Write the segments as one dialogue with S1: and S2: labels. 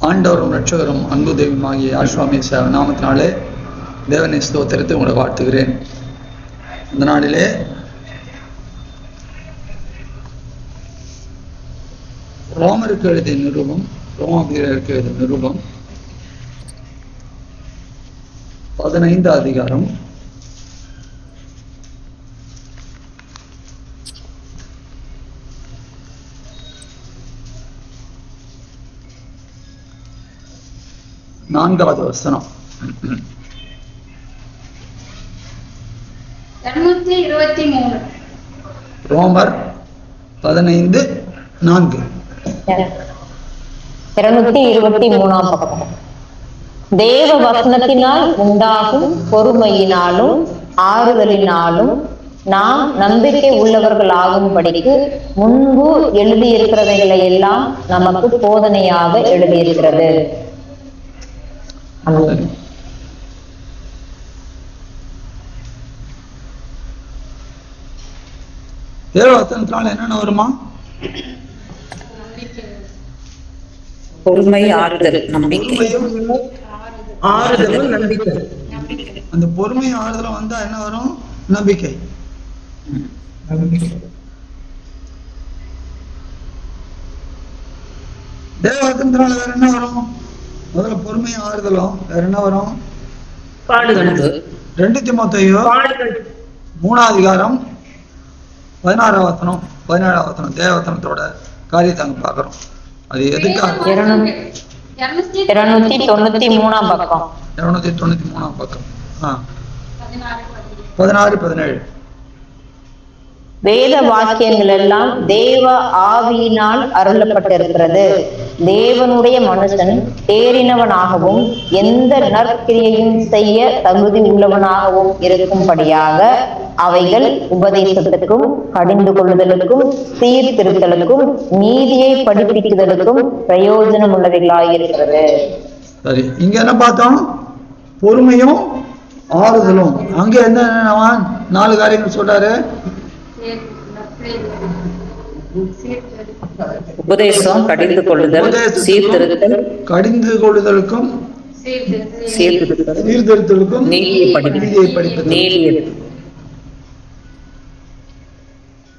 S1: ஆண்டவரும் ரட்சகரும் அன்பு தெய்வமாகிய யாசுவாமி நாமத்தினாலே தேவனை ஸ்தோத்திரத்தை உங்களை வாழ்த்துகிறேன். இந்த நாளிலே ரோமருக்கு எழுதிய நிருபம், ரோமாபியருக்கு எழுதிய நிருபம் 15 அதிகாரம் 4வது வசனம்.
S2: 223
S1: ரோமர் 15:4.
S3: 223ஆம் பக்கம். தேவ வசனத்தினால் உண்டாகும் பொறுமையினாலும் ஆறுதலினாலும் நாம் நம்பிக்கை உள்ளவர்கள் ஆகும்படிக்கு முன்பு எழுதியிருக்கிறவைகளை எல்லாம் நமக்கு போதனையாக எழுதியிருக்கிறது.
S1: தேவவசனத்தினால என்னென்ன வருமா?
S4: பொறுமை, ஆறுதல், நம்பிக்கை. ஆறுதலும் நம்பிக்கை.
S1: அந்த பொறுமை ஆறுதலும் வந்தா என்ன வரும்? நம்பிக்கை. தேவவசனத்தினால வேற என்ன வரும்? முதல்ல பொறுமை ஆறுதலும், வேற என்ன வரும்?
S4: பாடுகள்.
S1: 2 தீமோத்தேயு 3ஆம் அதிகாரம் 16ஆம் வசனம் 17ஆம் வசனம் தேவவசனத்தோட காரியத்தை அங்க பாக்குறோம். அது எதுக்காக?
S3: 293ஆம் பக்கம்.
S1: 293ஆம் பக்கம் 16-17.
S3: வேத வாக்கியங்கள் எல்லாம் தேவ ஆவியினால் அருளப்பட்டிருக்கிறது. தேவனுடைய மனுஷன் தேறினவனாகவும் எந்த நற்கிரியையும் செய்ய தகுதி உள்ளவனாகவும் இருக்கும்படியாக அவைகள் உபதேசத்துக்கும், கடிந்து கொள்ளுதலுக்கும், சீர்திருத்தலுக்கும், நீதியை படிப்பிக்குதலுக்கும் பிரயோஜனம் உள்ளவைகளாயிருக்கிறது.
S1: சரி, இங்க என்ன பார்த்தோம்? பொறுமையும் ஆறுதலும். அங்க என்ன 4 காரியங்கள் சொல்றாரு.
S4: உபதேசம், கடிந்து கொள்ளுதல், சீர்திருத்தல்,
S1: கடிந்து கொள்ளுதலுக்கும் சீர்திருத்தலுக்கும் நீதியை படிப்பது.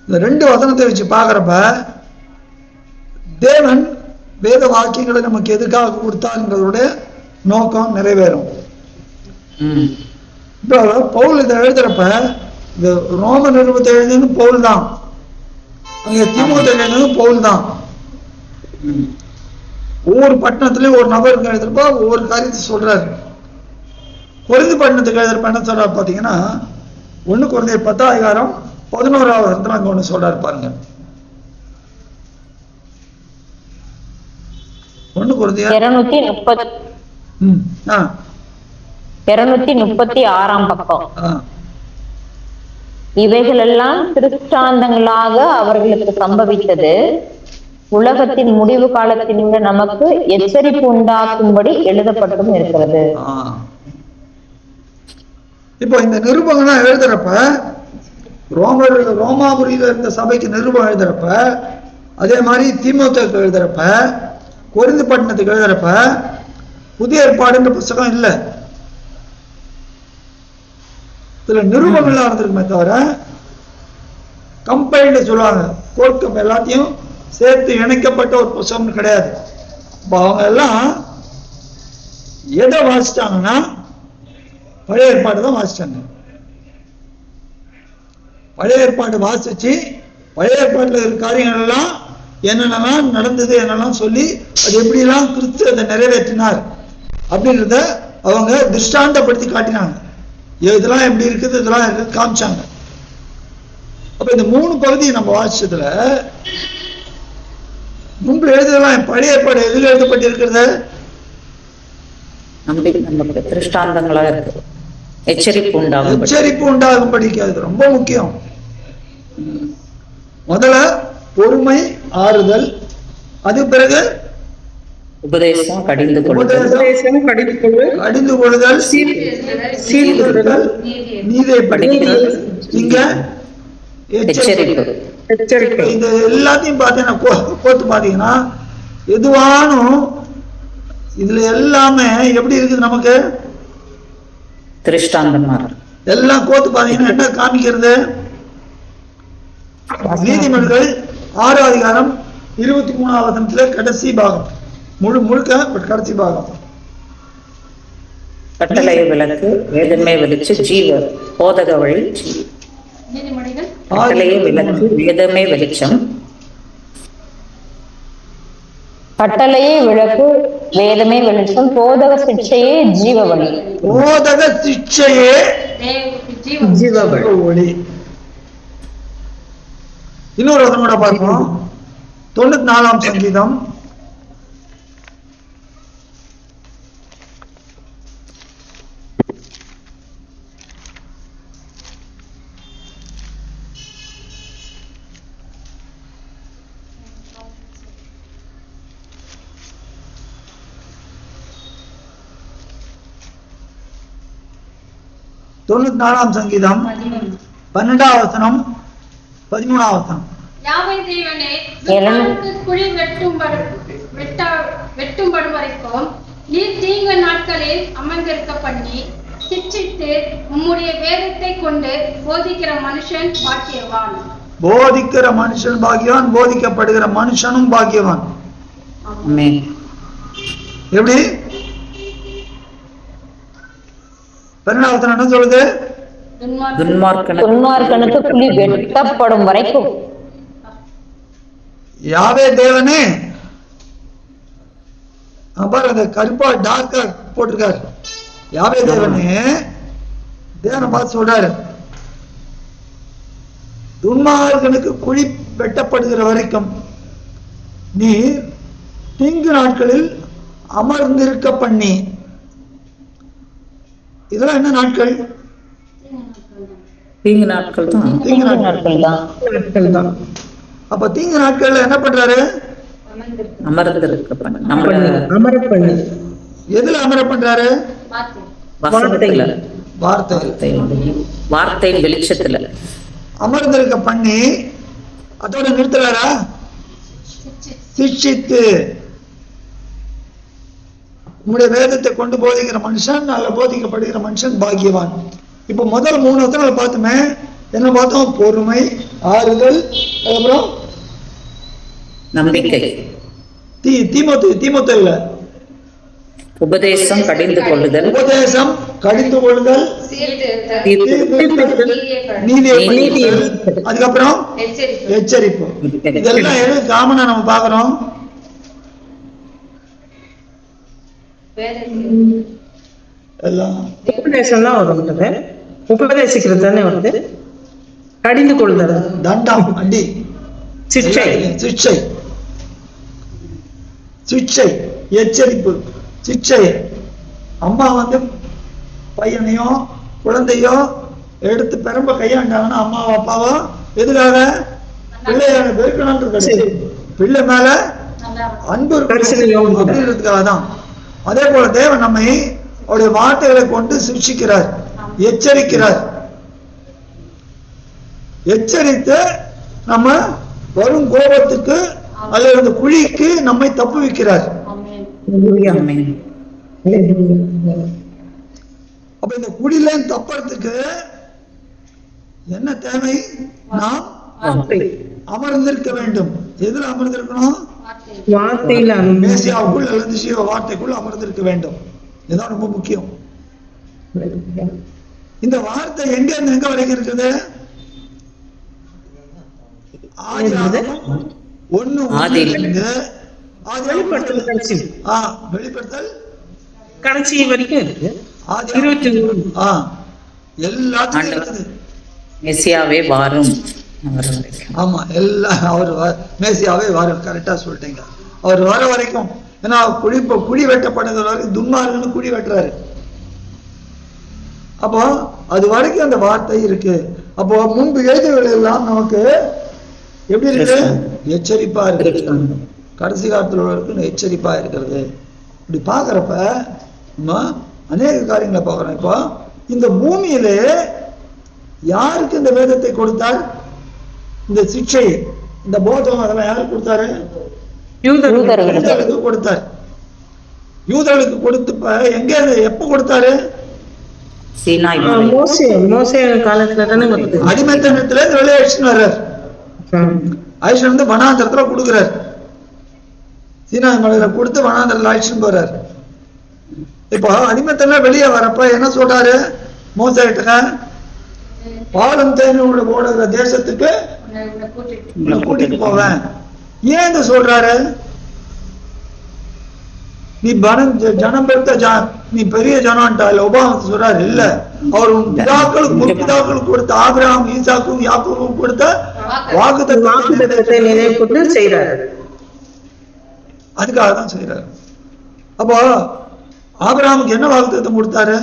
S1: இந்த 2 வசனத்தை வச்சு பாக்குறப்ப தேவன் வேத வாக்கியங்களை நமக்கு எதுக்காக கொடுத்தாங்கிறதோட நோக்கம் நிறைவேறும். இப்போ பவுல் இதை எழுதுறப்ப இந்த ரோம நிருபத்தை எழுதுன்னு பவுல் தான், அங்க தீமோத்தேயு எழுதுன்னு பவுல் தான். ஒவ்வொரு பட்டணத்திலயும் ஒரு நபருக்கு எழுதுறப்ப ஒவ்வொரு காரியத்தை சொல்றாரு. கொரிந்து பட்டணத்துக்கு எழுதுறப்ப என்ன சொல்றாரு பாத்தீங்கன்னா, 1 கொரிந்தியர் 10ஆம் அதிகாரம் 11ஆவது வசனத்துல அங்க ஒண்ணு சொல்றாரு பாருங்க. 1 கொரிந்தியர்
S3: 236ஆம் பக்கம். இவைகளெல்லாம் திருஷ்டாந்தங்களாக அவர்களுக்கு சம்பவித்தது, உலகத்தின் முடிவு காலத்தில் உள்ள நமக்கு எச்சரிப்பு உண்டாக்கும்படி எழுதப்பட்டும் இருக்கிறது.
S1: இப்போ இந்த நிருபங்கள்லாம் எழுதுறப்ப ரோமாபுரியில இருந்த சபைக்கு நிருபம் எழுதுறப்ப, அதே மாதிரி தீமோத்தேயுக்கு எழுதுறப்ப, கொரிந்து பட்டணத்துக்கு எழுதுறப்ப புதிய ஏற்பாடுன்ற புத்தகம் இல்லை, இதுல நிருபங்கள்லாம் இருந்திருக்குமே தவிர கம்பைல்டு சொல்லுவாங்க, கோர்க்கம் எல்லாத்தையும் சேர்த்து இணைக்கப்பட்ட ஒரு புத்தகம் கிடையாது. இப்போ அவங்க எல்லாம் எதை வாசிச்சாங்கன்னா பழைய ஏற்பாடு தான் வாசிச்சாங்க. பழைய ஏற்பாடு வாசிச்சு பழைய ஏற்பாட்டில் இருக்கிற காரியங்கள் எல்லாம் என்னென்னலாம் நடந்தது என்னெல்லாம் சொல்லி அது எப்படிலாம் கிறிஸ்து அதை நிறைவேற்றினார் அப்படின்றத அவங்க திருஷ்டாந்தப்படுத்தி காட்டினாங்க. இதெல்லாம் எப்படி இருக்குது, இதெல்லாம் இருக்குது காமிச்சாங்க. அப்ப இந்த 3 பகுதியை நம்ம வாசிச்சதுல முன்பு எழுதுதெல்லாம் பழைய ஏற்பாடு எதில் எழுதப்பட்டிருக்கிறது?
S4: திருஷ்டாந்தங்களா இருக்கு. எச்சரிப்பு
S1: உண்டாகும் படிக்காது, ரொம்ப முக்கியம். முதல்ல பொறுமை ஆறுதல், அது பிறகு
S4: உபதேசம், கடிந்து கொள்ளுதல், சீர்திருத்தல், நீதியை படித்தல், இங்க எச்சரிப்பு.
S1: இந்த எல்லாத்தையும் பார்த்தீங்கன்னா கோத்து பார்த்தீங்கன்னா எதுவானும் இதுல எல்லாமே எப்படி இருக்குது நமக்கு?
S4: திருஷ்டாந்தமா
S1: எல்லாம் கோத்து பாத்தீங்கன்னா என்ன காமிக்கிறது? நீதிமொழிகள் 6ஆம் அதிகாரம் 23ஆம் வசனத்துல கடைசி பாகம், முழுக்க கடைசி பாகம்.
S4: கட்டளை விளக்கு, வேதமே வெளிச்சு, ஜீவ போதக வழி.
S2: நீதிமொழிகள்
S4: கட்டளையே விளக்கு, வேதமே வெளிச்சம்.
S3: கட்டளையே விளக்கு, வேதமே வெளிச்சம், போதக சிக்ஷையே ஜீவ வழி.
S1: போதக சிக்ஷையே
S2: ஜீவ
S1: ஒளி. இன்னொரு வசனம் கூட பார்ப்போம். 94ஆம் சங்கீதம் 94ஆம் சங்கீதம் 12ஆம் வசனம் 13ஆம் வசனம்.
S2: யாவை தேவனே, துன்மார்க்கு குழி வெட்டும்படும் வரைக்கும் நீர் தீங்கு நாட்களில் அமர்ந்திருக்க பண்ணி சிட்சித்து உம்முடைய வேதத்தை கொண்டு போதிக்கிற மனுஷன் பாக்கியவான்.
S1: போதிக்கிற மனுஷன் பாக்கியவான், போதிக்கப்படுகிற மனுஷனும் பாக்கியவான்.
S4: ஆமென்.
S1: எப்படி? 12ஆம் வசனம் என்ன சொல்லுது?
S3: துன்மார்க்கனுக்கு குழி வெட்டப்படும் வரைக்கும்.
S1: யாவே தேவனே, அப்புறம் அந்த கருப்பா டார்க்கா போட்டிருக்காரு. யாவே தேவனே, தேவனை பார்த்து சொல்றாரு, துன்மார்க்கனுக்கு குழி வெட்டப்படுகிற வரைக்கும் நீ தீங்கு நாட்களில் அமர்ந்திருக்க பண்ணி. இதெல்லாம் என்ன நாட்கள்?
S4: தீங்கு நாட்கள் தான்.
S1: தீங்கு நாட்கள் தான். அப்ப தீங்கு நாட்கள்ல என்ன பண்றாரு?
S4: அமர்ந்திருக்க பண்ணி.
S5: அமர பண்ணி.
S1: எதுல அமர பண்றாரு?
S4: வசனத்துல, வார்த்தை வெளிச்சத்துல
S1: அமர்ந்திருக்க பண்ணி. அதோட நிறுத்துறாரா? சிக்ஷித்து உங்களுடைய வேதத்தை கொண்டு போதிக்கிற மனுஷன், நல்ல போதிக்கப்படுகிற மனுஷன் பாக்கியவான். இப்ப முதல் 3 வசனங்களை பார்த்துமே என்ன பார்த்தோம்? பொறுமை, ஆறுதல், அதுக்கப்புறம்
S4: நம்பிக்கை,
S1: தீமோத்தேயுல
S4: உபதேசம், கடிந்து கொள்ளுதல்,
S1: உபதேசம், கடிந்து கொள்ளுதல், நீதியை, அதுக்கப்புறம் எச்சரிப்பு. இதெல்லாம் எது காமனா நம்ம பாக்குறோம்? எல்லாம்
S5: உபதேசம் தான் வருது. உபதேசிக்கிறது தானே வருது. கடிந்து கொள்ளுதல்,
S1: தண்டம், அடி,
S5: சிக்ஷை,
S1: சிக்ஷை, சிக்ஷை, எச்சரிப்பு, சிக்ஷை. அம்மா பையனையோ குழந்தையோ எடுத்து பெரம்ப கையாண்டாங்கன்னா அம்மாவோ அப்பாவோ எதுக்காக? பிள்ளைய வெறுக்கணும்ன்றது, பிள்ளை மேல அன்பு அப்படின்றதுக்காக தான். அதே போல தேவன் நம்மை அவருடைய வார்த்தைகளை கொண்டு சிக்ஷிக்கிறார், எச்சரிக்கிறார். எச்சரித்து நம்ம வரும் கோபத்துக்கு அல்லது அந்த குழிக்கு நம்மை தப்புவிக்கிறார். அப்ப இந்த குழியில தப்புறதுக்கு என்ன தேவை? நாம் அமர்ந்திருக்க வேண்டும். எதுல அமர்ந்திருக்கணும்?
S5: வார்த்தையில.
S1: மேசியாவுக்குள் அல்லது ஜீவ வார்த்தைக்குள் அமர்ந்திருக்க வேண்டும். இதுதான் ரொம்ப முக்கியம். இந்த வார்த்தை எங்க இருந்து எங்க வரைக்கும் இருக்குது? வெளிப்படுத்தல்
S5: கடைசி வரைக்கும் இருக்கு. 23
S1: எல்லாத்துக்கும் இருக்குது.
S4: மெசியாவே வாரும்.
S1: ஆமா, எல்லாம் அவர் மேசியாவே வாரும். கரெக்டா சொல்லிட்டீங்க. அவர் வர வரைக்கும். ஏன்னா குழி வெட்டப்படுறது வரைக்கும் துன்மார்கன்னு குழி வெட்டுறாரு. அப்போ அது வரைக்கும் அந்த வார்த்தை இருக்கு. அப்போ முன்பு எழுதுகள் எல்லாம் நமக்கு எப்படி இருக்கு? எச்சரிப்பா இருக்கு. கடைசி காலத்தில் உள்ளவருக்கு எச்சரிப்பா இருக்கிறது. இப்படி பாக்குறப்ப நம்ம அநேக காரியங்களை பார்க்கிறோம். இப்போ இந்த பூமியிலே யாருக்கு இந்த வேதத்தை கொடுத்தார்? இந்த சிக்ஷை, இந்த போதம், அதெல்லாம் யாருக்கு கொடுத்தாரு? யூதர்களுக்கு கொடுத்தார். யூதர்களுக்கு கொடுத்து எங்க எப்ப கொடுத்தாரு?
S4: சீனாய் மலை.
S5: மோசே காலத்துல தானே வருது.
S1: அடிமைத்தனத்துல இருந்து வெளியே அழிச்சுன்னு வர்றாரு. அழிச்சுட்டு வந்து வனாந்தரத்துல கொடுக்குறாரு. சீனாய் மலையில கொடுத்து வனாந்தரத்துல அழிச்சுன்னு போறாரு. இப்போ அடிமைத்தன வெளியே வரப்ப என்ன சொல்றாரு மோசேகிட்ட? பாலும் தேனும் ஓடுகிற தேசத்துக்கு கூட்டிட்டு போவேன். ஏன் சொல்றாரு? நீ ஜனம் பெருத்த நீ பெரிய ஜனம்ட்டா இல்ல? ஒபாமா சொல்றாரு இல்ல, அவர் பிதாக்களுக்கு கொடுத்த ஆபிரகாம், ஈசாக்கும் யாக்கோபுக்கும் கொடுத்த வாக்குத்தத்தத்தை
S5: நினைவுகூர்ந்து செய்யறாரு.
S1: அதுக்காக தான் செய்யறாரு. அப்போ ஆபிரகாமுக்கு என்ன வாக்குத்தத்தம் கொடுத்தாரு?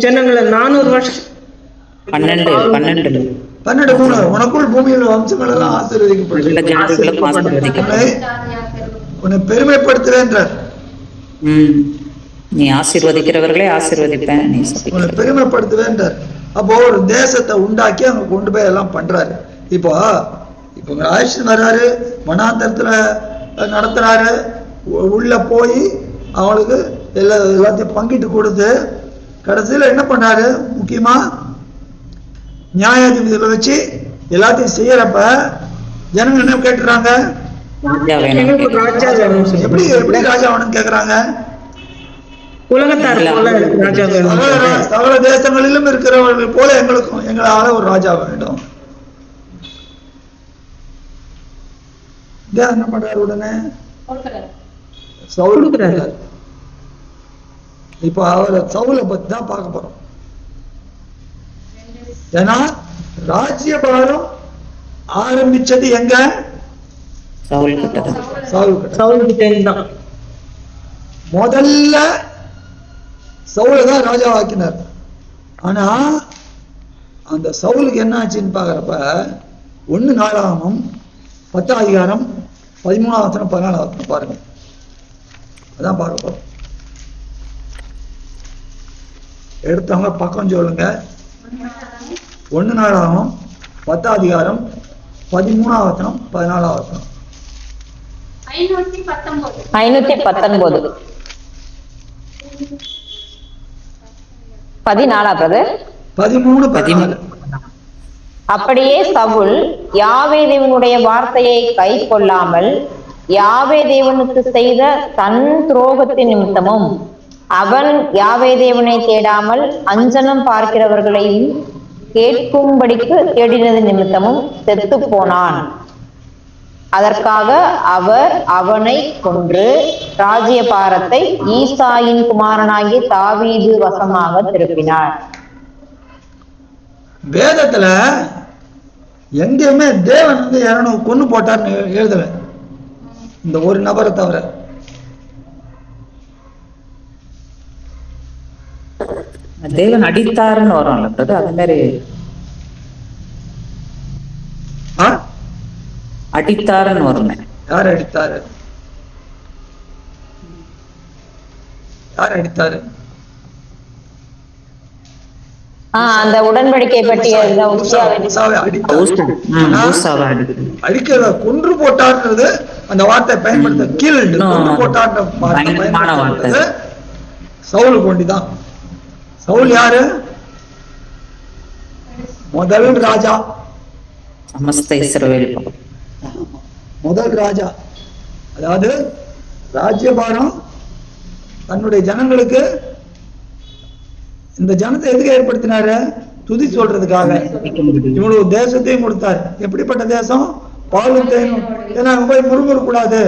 S5: ஜனங்களை 400 வருஷம்
S4: 12
S1: உனக்குள் பூமியில் வம்சங்கள் எல்லாம் ஆசீர்வதிக்கப்படும், உன்னை பெருமைப்படுத்துவேன்றார்.
S4: நீ ஆசீர்வதிக்கிறவர்களே ஆசீர்வதிப்பேன், நீ
S1: உன்னை பெருமைப்படுத்துவேன்றார். அப்போ ஒரு தேசத்தை உண்டாக்கி அவங்க கொண்டு போய் எல்லாம் பண்றாரு. இப்போ ஆயிஷன் வர்றாரு, வனாந்தரத்துல நடத்துறாரு. உள்ள போய் அவங்களுக்கு எல்லாத்தையும் பங்கிட்டு கொடுத்து கடைசியில என்ன பண்ணாரு? முக்கியமா நியாயாதிபதிகளை வச்சு எல்லாத்தையும் செய்யறப்ப ஜனங்கள் என்ன கேட்டுறாங்க? எப்படி எப்படி ராஜா வேணும்னு கேக்குறாங்க? சகல தேசங்களிலும் இருக்கிறவர்கள் போல எங்களுக்கும் எங்களால ஒரு ராஜா வேண்டும். என்ன பண்றாரு? உடனே சவுல். இப்ப அவரை சவுலை பத்தி தான் பார்க்க போறோம். ஏன்னா ராஜ்யபாரம் ஆரம்பிச்சது எங்க? சவுல் கிட்ட. முதல்ல சவுலை தான் ராஜாவாக்கினார். ஆனா அந்த சவுலுக்கு என்ன ஆச்சுன்னு பாக்குறப்ப 1 நாளாகமம் 10ஆம் அதிகாரம் 13ஆம் வசனம் 14ஆம் வசனம் பாருங்க. அதான் பார்க்க போறோம். எடுத்தவங்க பக்கம் சொல்லுங்க. 1 நாளாகமம் 10ஆம் அதிகாரம் 13ஆம் வசனம் 14ஆம் வசனம்.
S3: 519 14 பிரதர்
S1: 13.
S3: அப்படியே சவுல் யாவே தேவனுடைய வார்த்தையை கை கொள்ளாமல் யாவே தேவனுக்கு செய்த தன் துரோகத்தின் நிமித்தமும் அவன் யாவே தேவனை தேடாமல் அஞ்சனம் பார்க்கிறவர்களையும் கேட்கும்படிக்கு தேடினது நிமித்தமும் செத்து போனான். அதற்காக அவர் அவனை கொன்று ராஜ்யபாரத்தை ஈசாயின் குமாரனாகிய தாவீது வசமாக திருப்பினார்.
S1: வேதத்துல எங்கேயுமே தேவன் யாரும் கொன்னு போட்டார்னு எழுதல, இந்த ஒரு நபரை தவிர.
S4: தேவன் அடித்தாருன்னு வரும் அது மாதிரி. அடித்தாருன்னு வரும்.
S1: யார் அடித்தாரு? யார் அடித்தாரு?
S3: அந்த உடன்படிக்கை பற்றி
S1: அடிக்கிறத கொன்று போட்டார்ன்றது அந்த வார்த்தை பயன்படுத்த கீழ் கொன்று போட்டார்ன்ற சவுல் கொண்டிதான். சவுல் யாரு? முதல் ராஜா,
S4: சமஸ்த இஸ்ரவேல்
S1: முதல் ராஜா. அதாவது ராஜ்யபாரம் தன்னுடைய ஜனங்களுக்கு, இந்த ஜனத்தை எதுக்கு ஏற்படுத்தினாரு? துதி சொல்றதுக்காக. இவ்வளவு தேசத்தையும் கொடுத்தாரு. எப்படிப்பட்ட தேசம்? பாலும் தேனும். ஏன்னா போய் முறுமுறுக்கூடாது.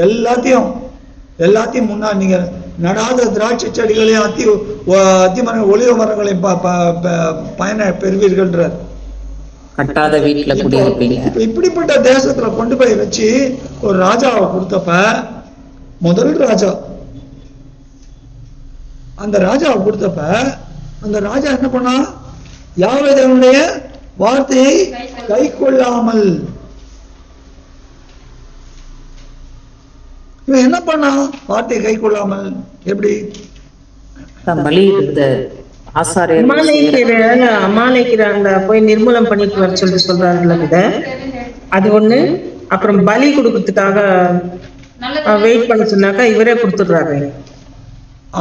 S1: எல்லாத்தையும் முன்னாடி நீங்க நடாத திராட்சை செடிகளையும் அத்திமர ஒளிவ மரங்களையும் பயன பெறுவீர்கள்ன்றார்.
S4: கட்டாத வீட்டுல குடியிருப்பீங்க.
S1: இப்படிப்பட்ட தேசத்துல கொண்டு போய் வச்சு ஒரு ராஜாவை கொடுத்தப்ப, முதல் ராஜா அந்த ராஜாவை கொடுத்தப்ப அந்த ராஜா என்ன பண்ணா? யாவே தேவனுடைய வார்த்தையை கை கொள்ளாமல் இவன் என்ன பண்ணா? வார்த்தையை கை கொள்ளாமல். எப்படி?
S5: போய் நிர்மூலம் பண்ணிட்டு வர சொல்லி சொல்றாருல்ல, அது ஒண்ணு. அப்புறம் பலி கொடுக்கறதுக்காக
S2: நல்லது
S5: வெயிட் பண்ண சொன்னாக்கா இவரே கொடுத்துடுறாரு.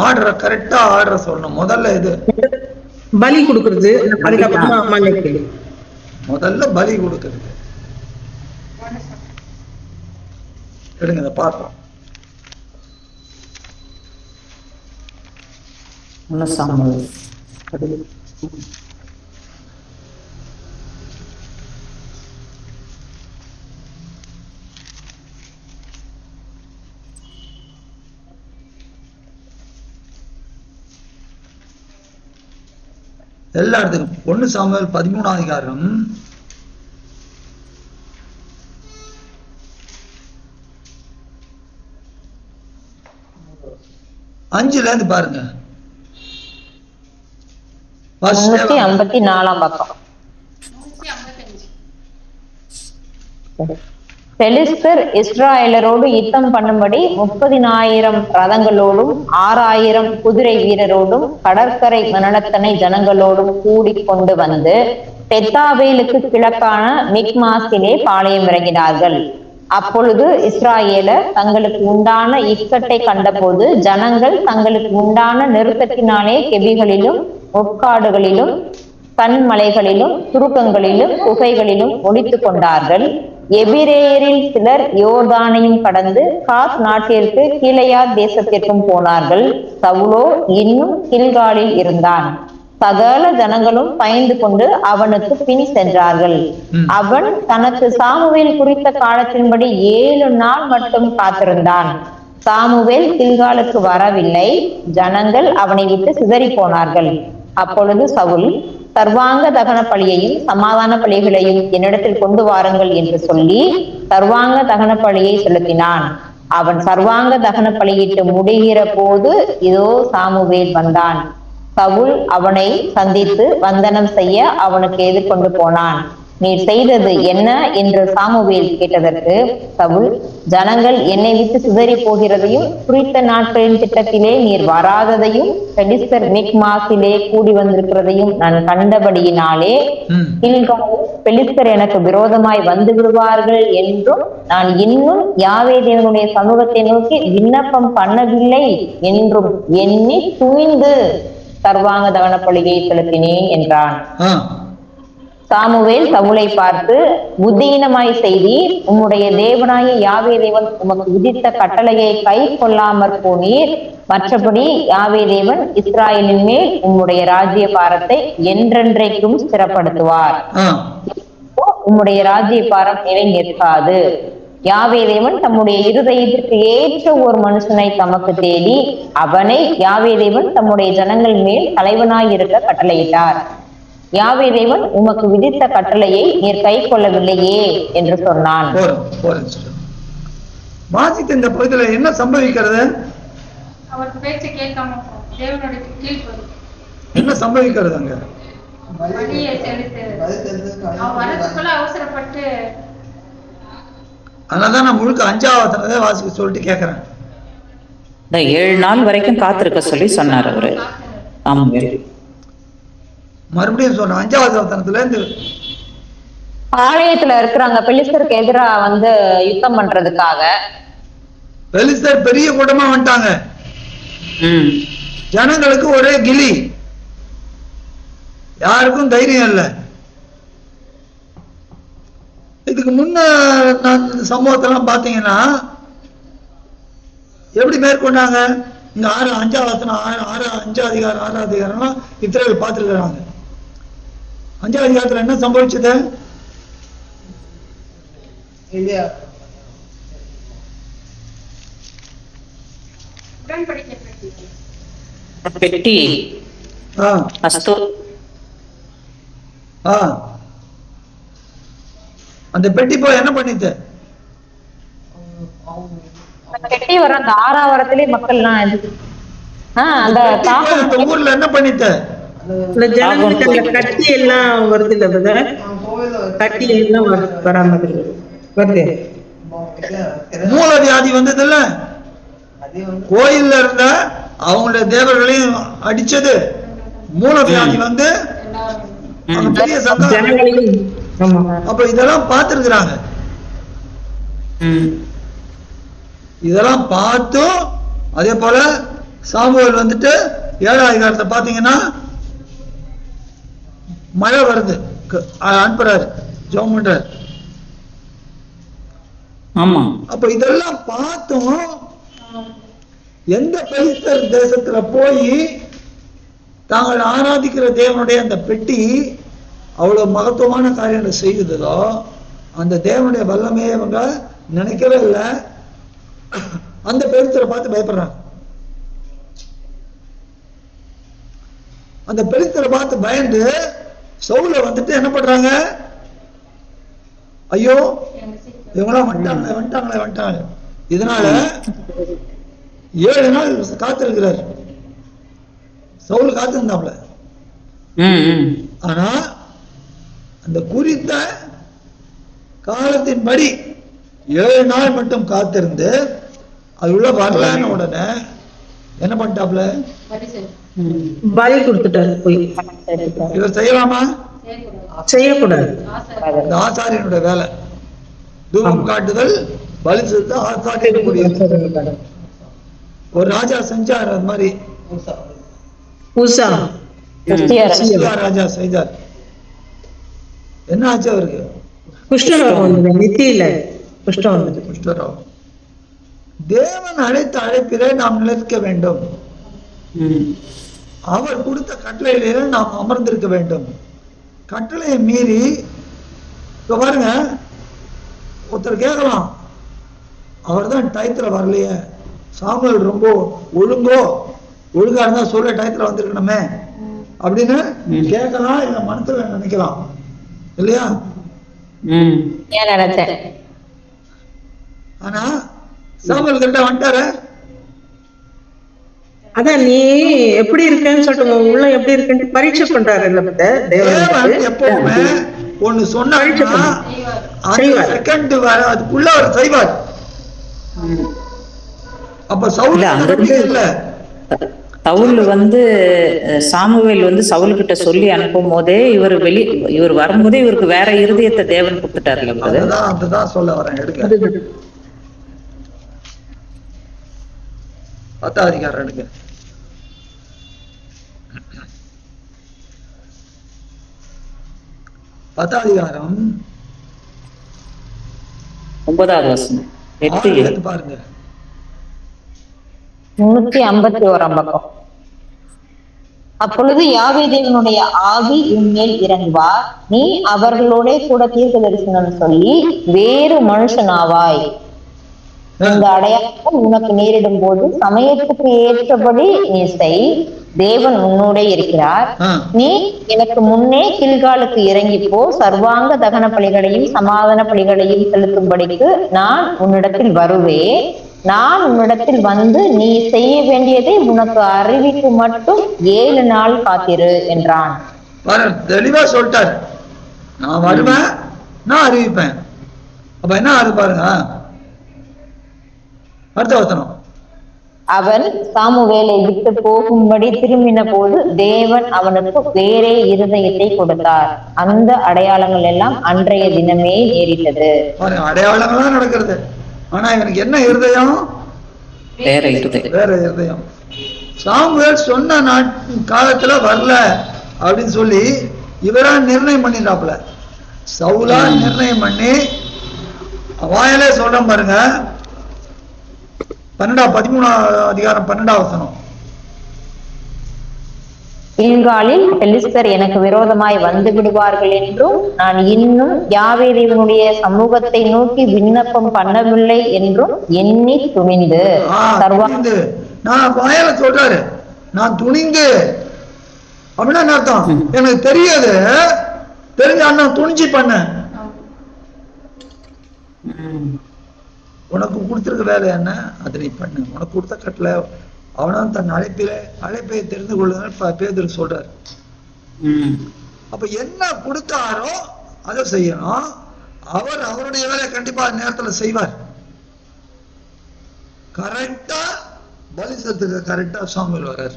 S1: ஆர்டரை கரெக்டா ஆர்டரை சொல்லணும். முதல்ல இது
S5: பலி கொடுக்கறது, அதுக்கப்புறமா அமலேக்கு.
S1: முதல்ல பலி கொடுக்கறது. எடுங்க இதை பார்ப்போம்.
S4: 1 சாமுவேல்.
S1: எல்லா இடத்துக்கும் 1 சாமுவேல் 13ஆம் அதிகாரம் 5ல இருந்து பாருங்க.
S3: 354 பக்கம்.
S2: 155.
S3: பெலிஸ்தர் இஸ்ராயலரோடு யுத்தம் பண்ணும்படி 30,000 ரதங்களோடும் 6,000 குதிரை வீரரோடும் கடற்கரை மணலத்தனை ஜனங்களோடும் கூடிக்கொண்டு வந்து பெத்தாவேலுக்கு கிழக்கான மிக்மாசிலே பாளையம் இறங்கினார்கள். அப்பொழுது இஸ்ராயேலர் தங்களுக்கு உண்டான இக்கட்டை கண்டபோது ஜனங்கள் தங்களுக்கு உண்டான நெருக்கத்தினாலே கெபிகளிலும் முட்காடுகளிலும் கண்மலைகளிலும் துருக்கங்களிலும் குகைகளிலும் ஒளித்துக் கொண்டார்கள். எபிரேயரில் சிலர் யோர்தானையும் கடந்து காத் நாட்டிற்கு கீலேயாத் தேசத்திற்கும் போனார்கள். சவுலோ இன்னும் கில்காலில் இருந்தான். சகல ஜனங்களும் பயந்து கொண்டு அவனுக்கு பின் சென்றார்கள். அவன் தனக்கு சாமுவேல் குறித்த காலத்தின்படி 7 நாள் மட்டும் காத்திருந்தான். சாமுவேல் கில்காலுக்கு வரவில்லை. ஜனங்கள் அவனை விட்டு சிதறி போனார்கள். அப்பொழுது சவுல், சர்வாங்க தகன பலியையும் சமாதான பலிகளையும் என்னிடத்தில் கொண்டு வாருங்கள் என்று சொல்லி சர்வாங்க தகன பலியை செலுத்தினான். அவன் சர்வாங்க தகன பலியிட்டு முடிகிற போது இதோ சாமுவேல் வந்தான். சவுல் அவனை சந்தித்து வந்தனம் செய்ய அவனுக்கு எதிர்கொண்டு போனான். நீர் செய்தது என்ன என்று சாமுவேல் கேட்டதற்கு சவுல், ஜனங்கள் என்னை விட்டு சிதறி போகிறதையும் குறித்த நாட்களின் திட்டத்திலே நீர் வராததையும் பெலிஸ்தர் மிக்மாசிலே கூடி வந்திருக்கிறதையும் நான் கண்டபடியினாலே பெலிஸ்தர் எனக்கு விரோதமாய் வந்து விடுவார்கள் என்றும் நான் இன்னும் யாவே தேவனுடைய சமூகத்தை நோக்கி விண்ணப்பம் பண்ணவில்லை என்றும் எண்ணி துணிந்து சர்வாங்க தகன பலியை செலுத்தினேன் என்றான். சாமுவேல் சவுலை பார்த்து, புத்தீனமாய் செய்தீர். உம்முடைய தேவனாய யாவே தேவன் உமக்கு விதித்த கட்டளையை கை கொள்ளாமற் போனீர். மற்றபடி யாவே தேவன் இஸ்ராயலின் மேல் உம்முடைய ராஜ்ய பாரத்தை என்றென்றைக்கும் ஸ்திரப்படுத்துவார். உம்முடைய ராஜ்ய பாரம் நிலை நிற்காது. யாவே தேவன் தம்முடைய இருதயத்திற்கு ஏற்ற ஒரு மனுஷனை தமக்கு தேடி அவனை யாவே தேவன் தம்முடைய ஜனங்கள் மேல் தலைவனாய் இருக்க கட்டளையிட்டார். யாவே தேவன் உமக்கு விதித்த கட்டளையை நீர் கை கொள்ளவில்லையே என்று சொன்னான்.
S1: வாசித்த இந்த பகுதியில் என்ன சம்பவிக்கிறது?
S2: அவர் பேச்சை கேட்காம தேவனுடைய கீழ்ப்பது
S1: என்ன சம்பவிக்கிறது? அங்க
S2: பலியை செலுத்து அவன் வரதுக்குள்ள அவசரப்பட்டு.
S1: அதனாலதான் நான் முழுக்க 5ஆவது வாசிக்க சொல்லிட்டு கேட்கிறேன்.
S4: 7 நாள் வரைக்கும் காத்திருக்க சொல்லி சொன்னார் அவரு.
S1: மறுபடியும் சொல்றேன், 5ஆவது வசனத்துல இருந்து
S3: பாளையத்துல இருக்கிறாங்க பெலிஸ்தருக்கு எதிரா வந்து யுத்தம் பண்றதுக்காக.
S1: பெலிஸ்தர் பெரிய கூட்டமா வந்துட்டாங்க. ஜனங்களுக்கு ஒரே கிளி, யாருக்கும் தைரியம் இல்லை. இதுக்கு முன்ன சம்பவத்தெல்லாம் பாத்தீங்கன்னா எப்படி மேற்கொண்டாங்க? இங்க 5ஆவது அதிகாரம் இஸ்ரவேல் பார்த்திருக்கிறாங்க. 5ஆவது அதிகாரத்துல என்ன சம்பவிச்சது?
S4: பெட்டி
S1: அந்த பெட்டி போய் என்ன பண்ணிட்டு
S3: கட்டி வர அந்த 6ஆவரத்திலே மக்கள்லாம்
S1: அந்த ஊர்ல என்ன பண்ணிட்டு
S5: கட்டி எல்லாம் வருது இல்ல, கட்டி எல்லாம் வராம வருது.
S1: மூல வியாதி வந்தது இல்ல, கோயில்ல இருந்த அவங்களுடைய தேவர்களையும் அடிச்சது மூல வியாதி வந்து பெரிய சந்தோஷம். அப்ப இதெல்லாம் பார்த்திருக்கிறாங்க. இதெல்லாம் பார்த்தும் அதே போல சாமுவேல் வந்துட்டு 7ஆம் அதிகாரத்தை பார்த்தீங்கன்னா மழை வருது, அனுப்புறாரு, ஜெபம் பண்றாரு.
S4: ஆமா.
S1: அப்ப இதெல்லாம் பார்த்தும் எந்த பெலிஸ்தர் தேசத்துல போய் தாங்கள் ஆராதிக்கிற தேவனுடைய அந்த பெட்டி அவ்வளவு மகத்துவமான காரியங்களை செய்ததோ அந்த தேவனுடைய வல்லமையை அவங்க நினைக்கவே இல்லை. அந்த பெலிஸ்தரை பார்த்து பயப்படுறாங்க. அந்த பெலிஸ்தரை பார்த்து பயந்து சவுல வந்துட்டு என்ன பண்றாங்க, ஐயோ இவங்களாம் வந்துட்டாங்களே. இதனால 7 நாள் காத்திருக்கிறார். சவுல் காத்திருந்தாப்ல. ஆனா அந்த குறித்த காலத்தின்படி 7 நாள் மட்டும் காத்திருந்து அது உள்ள வரலான உடனே என்ன பண்ணிட்டாப்ல,
S5: பலி கொடுத்துட்டாரு. போய்
S1: இவர் செய்யலாமா?
S5: செய்யக்கூடாது.
S1: இந்த ஆசாரியனுடைய வேலை தூபம் காட்டுதல், பலி செலுத்த ஆசாரியனுடைய. ஒரு ராஜா செஞ்சார் அது மாதிரி,
S5: உசா
S1: ராஜா செய்தார். என்ன ஆச்சு அவருக்கு?
S5: குஷ்டரோகம் வந்தது, நெத்தியில குஷ்டம் வந்தது.
S1: குஷ்டரோகம். தேவன் அழைத்த அழைப்பிலே நாம் நிலைக்க வேண்டும். அவர் கொடுத்த கட்டளையிலே நாம் அமர்ந்திருக்க வேண்டும். கட்டளையை மீறி இப்ப பாருங்க, ஒருத்தர் கேட்கலாம், அவர் தான் டயத்துல வரலையே, சாமுவேல் ரொம்ப ஒழுங்கா இருந்தா சொல்ல டயத்துல வந்திருக்கணுமே அப்படின்னு கேட்கலாம், இல்ல மனசுல நினைக்கலாம் இல்லையா? ஆனா சாமுவேல் கிட்ட வந்துட்டாரு.
S5: அதான் நீ எப்படி இருக்கேன்னு சொல்லிட்டு உள்ள எப்படி இருக்குன்னு பரீட்சை பண்றாரு.
S1: எப்பவுமே ஒண்ணு சொன்னா செகண்ட் வர அதுக்குள்ள அவர் செய்வார். அப்ப சவுல்
S4: சாமுவேல் சவுல்கிட்ட சொல்லி அனுப்பும் போதே இவர் வரும்போதே இவருக்கு வேற இருதயத்தை தேவன் கொடுத்துட்டாரு.
S1: அதுதான் சொல்ல வரேன். எடுக்க 10ஆம் அதிகாரம் எடுக்க. 10ஆம் அதிகாரம்
S4: 9வது வசனம்.
S1: பாருங்க,
S3: 351 பக்கம். அப்பொழுது யாவே தேவனுடைய ஆவி உன்மேல் இறங்குவார், நீ அவர்களோட கூட தீர்க்க தரிசனம் சொல்லி வேறு மனுஷனாவாய். இந்த அடையாளம் உனக்கு நேரிடும் போது சமயத்துக்கு ஏற்றபடி நீ செய். தேவன் உன்னோட இருக்கிறார். நீ எனக்கு முன்னே கில்காலுக்கு இறங்கி போ. சர்வாங்க தகன பலிகளையும் சமாதான பலிகளையும் செலுத்தும்படிக்கு நான் உன்னிடத்தில் வருவேன். நான் உன்னிடத்தில் வந்து நீ செய்ய வேண்டியதை உனக்கு அறிவிப்பு மட்டும் 7 நாள் காத்திரு என்றான்.
S1: தெளிவா சொல்லிட்டார், நான் வருவேன், நான் அறிவிப்பேன். அப்ப என்ன ஆறு பாருங்க, அடுத்த வசனம்.
S3: அவன் சாமுவேலை விட்டு போகும்படி திரும்பின போது தேவன் அவனுக்கு வேறே இருதயத்தை கொடுத்தார். அந்த அடையாளங்கள் எல்லாம் அன்றைய தினமே நேரிட்டது.
S1: அடையாளங்களா நடக்கிறது. ஆனா இவனுக்கு என்ன இருதயம்?
S4: வேற
S1: இருதயம். சாமுவேல் சொன்ன காலத்துல வரல அப்படின்னு சொல்லி இவரா நிர்ணயம் பண்ணிடுறாப்புல. சவுலா நிர்ணயம் பண்ணி வாயிலே சொல்றேன் பாருங்க. 13ஆம் அதிகாரம் 12ஆம் வசனம்.
S3: கில்காலில் பெலிஸ்தர் எனக்கு விரோதமாய் வந்து விடுவார்கள் என்றும் நான் இன்னும் யாவே தேவனுடைய சமூகத்தை நோக்கி விண்ணப்பம் பண்ணவில்லை என்றும் எண்ணி துணிந்து.
S1: நான் வாயில சொல்றாரு, நான் துணிந்து அப்படின்னா அர்த்தம் எனக்கு தெரியாது, தெரிஞ்ச அண்ணா துணிஞ்சு பண்ண. உனக்கு கொடுத்திருக்க வேலை என்ன, அதை நீ பண்ணு. உனக்கு கொடுத்த கட்டளை அவனும் தன் அழைப்பை தெரிந்து கொள்ளுதல் பேதுரு சொல்றாரு. அப்ப என்ன கொடுத்தாரோ அதை செய்யணும். அவர் அவருடைய வேலையை கண்டிப்பா நேரத்துல செய்வார். கரெக்டா பலிசத்துக்கு கரெக்டா சாமுவேல் வர்றாரு.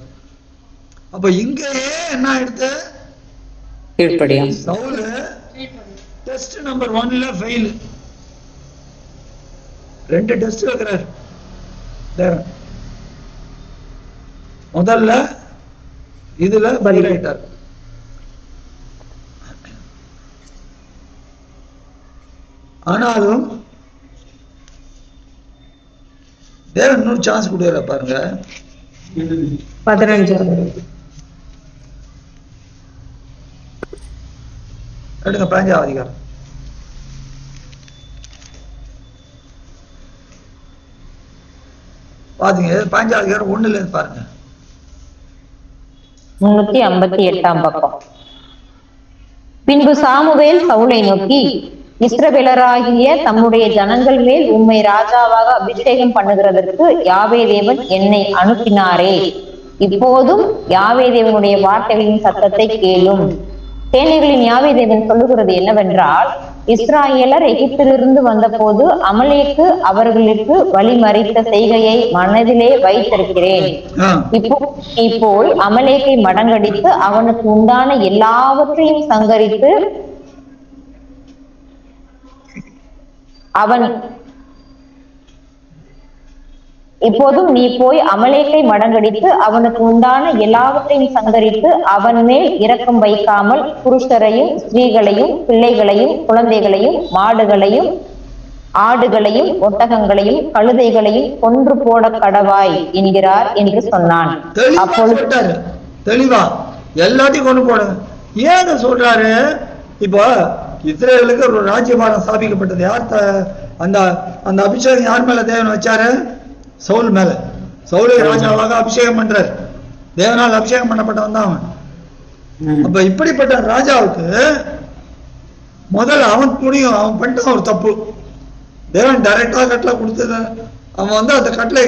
S1: அப்ப இங்கேயே என்ன ஆயிடுது, சவுல் டெஸ்ட் நம்பர் 1ல ஃபெயில். 2 டெஸ்ட் வைக்கிறார். தேவன் முதல்ல இதுல பலியிட்டார். ஆனாலும் தேவன் இன்னும் சான்ஸ் கொடுக்குற பாருங்க.
S5: 15
S1: எடுங்க 15ஆம் அதிகாரம். பாத்தீங்க 15ஆம் அதிகாரம் 1ல இருந்து பாருங்க.
S3: 358 பக்கம். பின்பு சாமுவேல் சவுலை நோக்கி, இஸ்ரவேலராகிய தம்முடைய ஜனங்கள் மேல் உம்மை ராஜாவாக அபிஷேகம் பண்ணுகிறதற்கு யாவே தேவன் என்னை அனுப்பினாரே. இப்போதும் யாவே தேவனுடைய வார்த்தைகளின் சத்தத்தை கேளும். சேனைகளின் யாவே தேவன் சொல்லுகிறது என்னவென்றால், இஸ்ராயேலர் எகிப்திலிருந்து வந்தபோது அமலேக்கு அவர்களுக்கு வழிமறித்த செய்கையை மனதிலே வைத்திருக்கிறேன். இப்போல் அமலேக்கை மடங்கடித்து அவனுக்கு உண்டான எல்லாவற்றையும் சங்கரித்து இப்போதும் நீ போய் அமலேக்கை மடங்கடித்து அவனுக்கு உண்டான எல்லாவற்றையும் சங்கரித்து அவன் மேல் இரக்கம் வைக்காமல் புருஷரையும் ஸ்திரீகளையும் பிள்ளைகளையும் குழந்தைகளையும் மாடுகளையும் ஆடுகளையும் ஒட்டகங்களையும் கழுதைகளையும் கொன்று போட கடவாய் என்கிறார் என்று சொன்னான். அப்பொழுது
S1: தெளிவா எல்லாத்தையும் கொண்டு போடுங்க. ஏன்னு சொல்றாரு? இப்போ இஸ்ரேலுக்கு ஒரு ராஜ்யபாரம் ஸ்தாபிக்கப்பட்டது. யார் அந்த அந்த அபிஷேகம் யார் மேல தேவன் வச்சாரு? சவுல் மேல. சவுலை ராஜாவாக அபிஷேகம் பண்றாரு. தேவனால் அபிஷேகம் பண்ணப்பட்டவன் தான் அவன். அப்ப இப்படிப்பட்ட ராஜாவுக்கு முதல்ல அவன் முடியும். அவன் பண்ணிட்டான் ஒரு தப்பு. தேவன் டைரக்டா கட்டளை கொடுத்தது. அவன் அந்த கட்டளை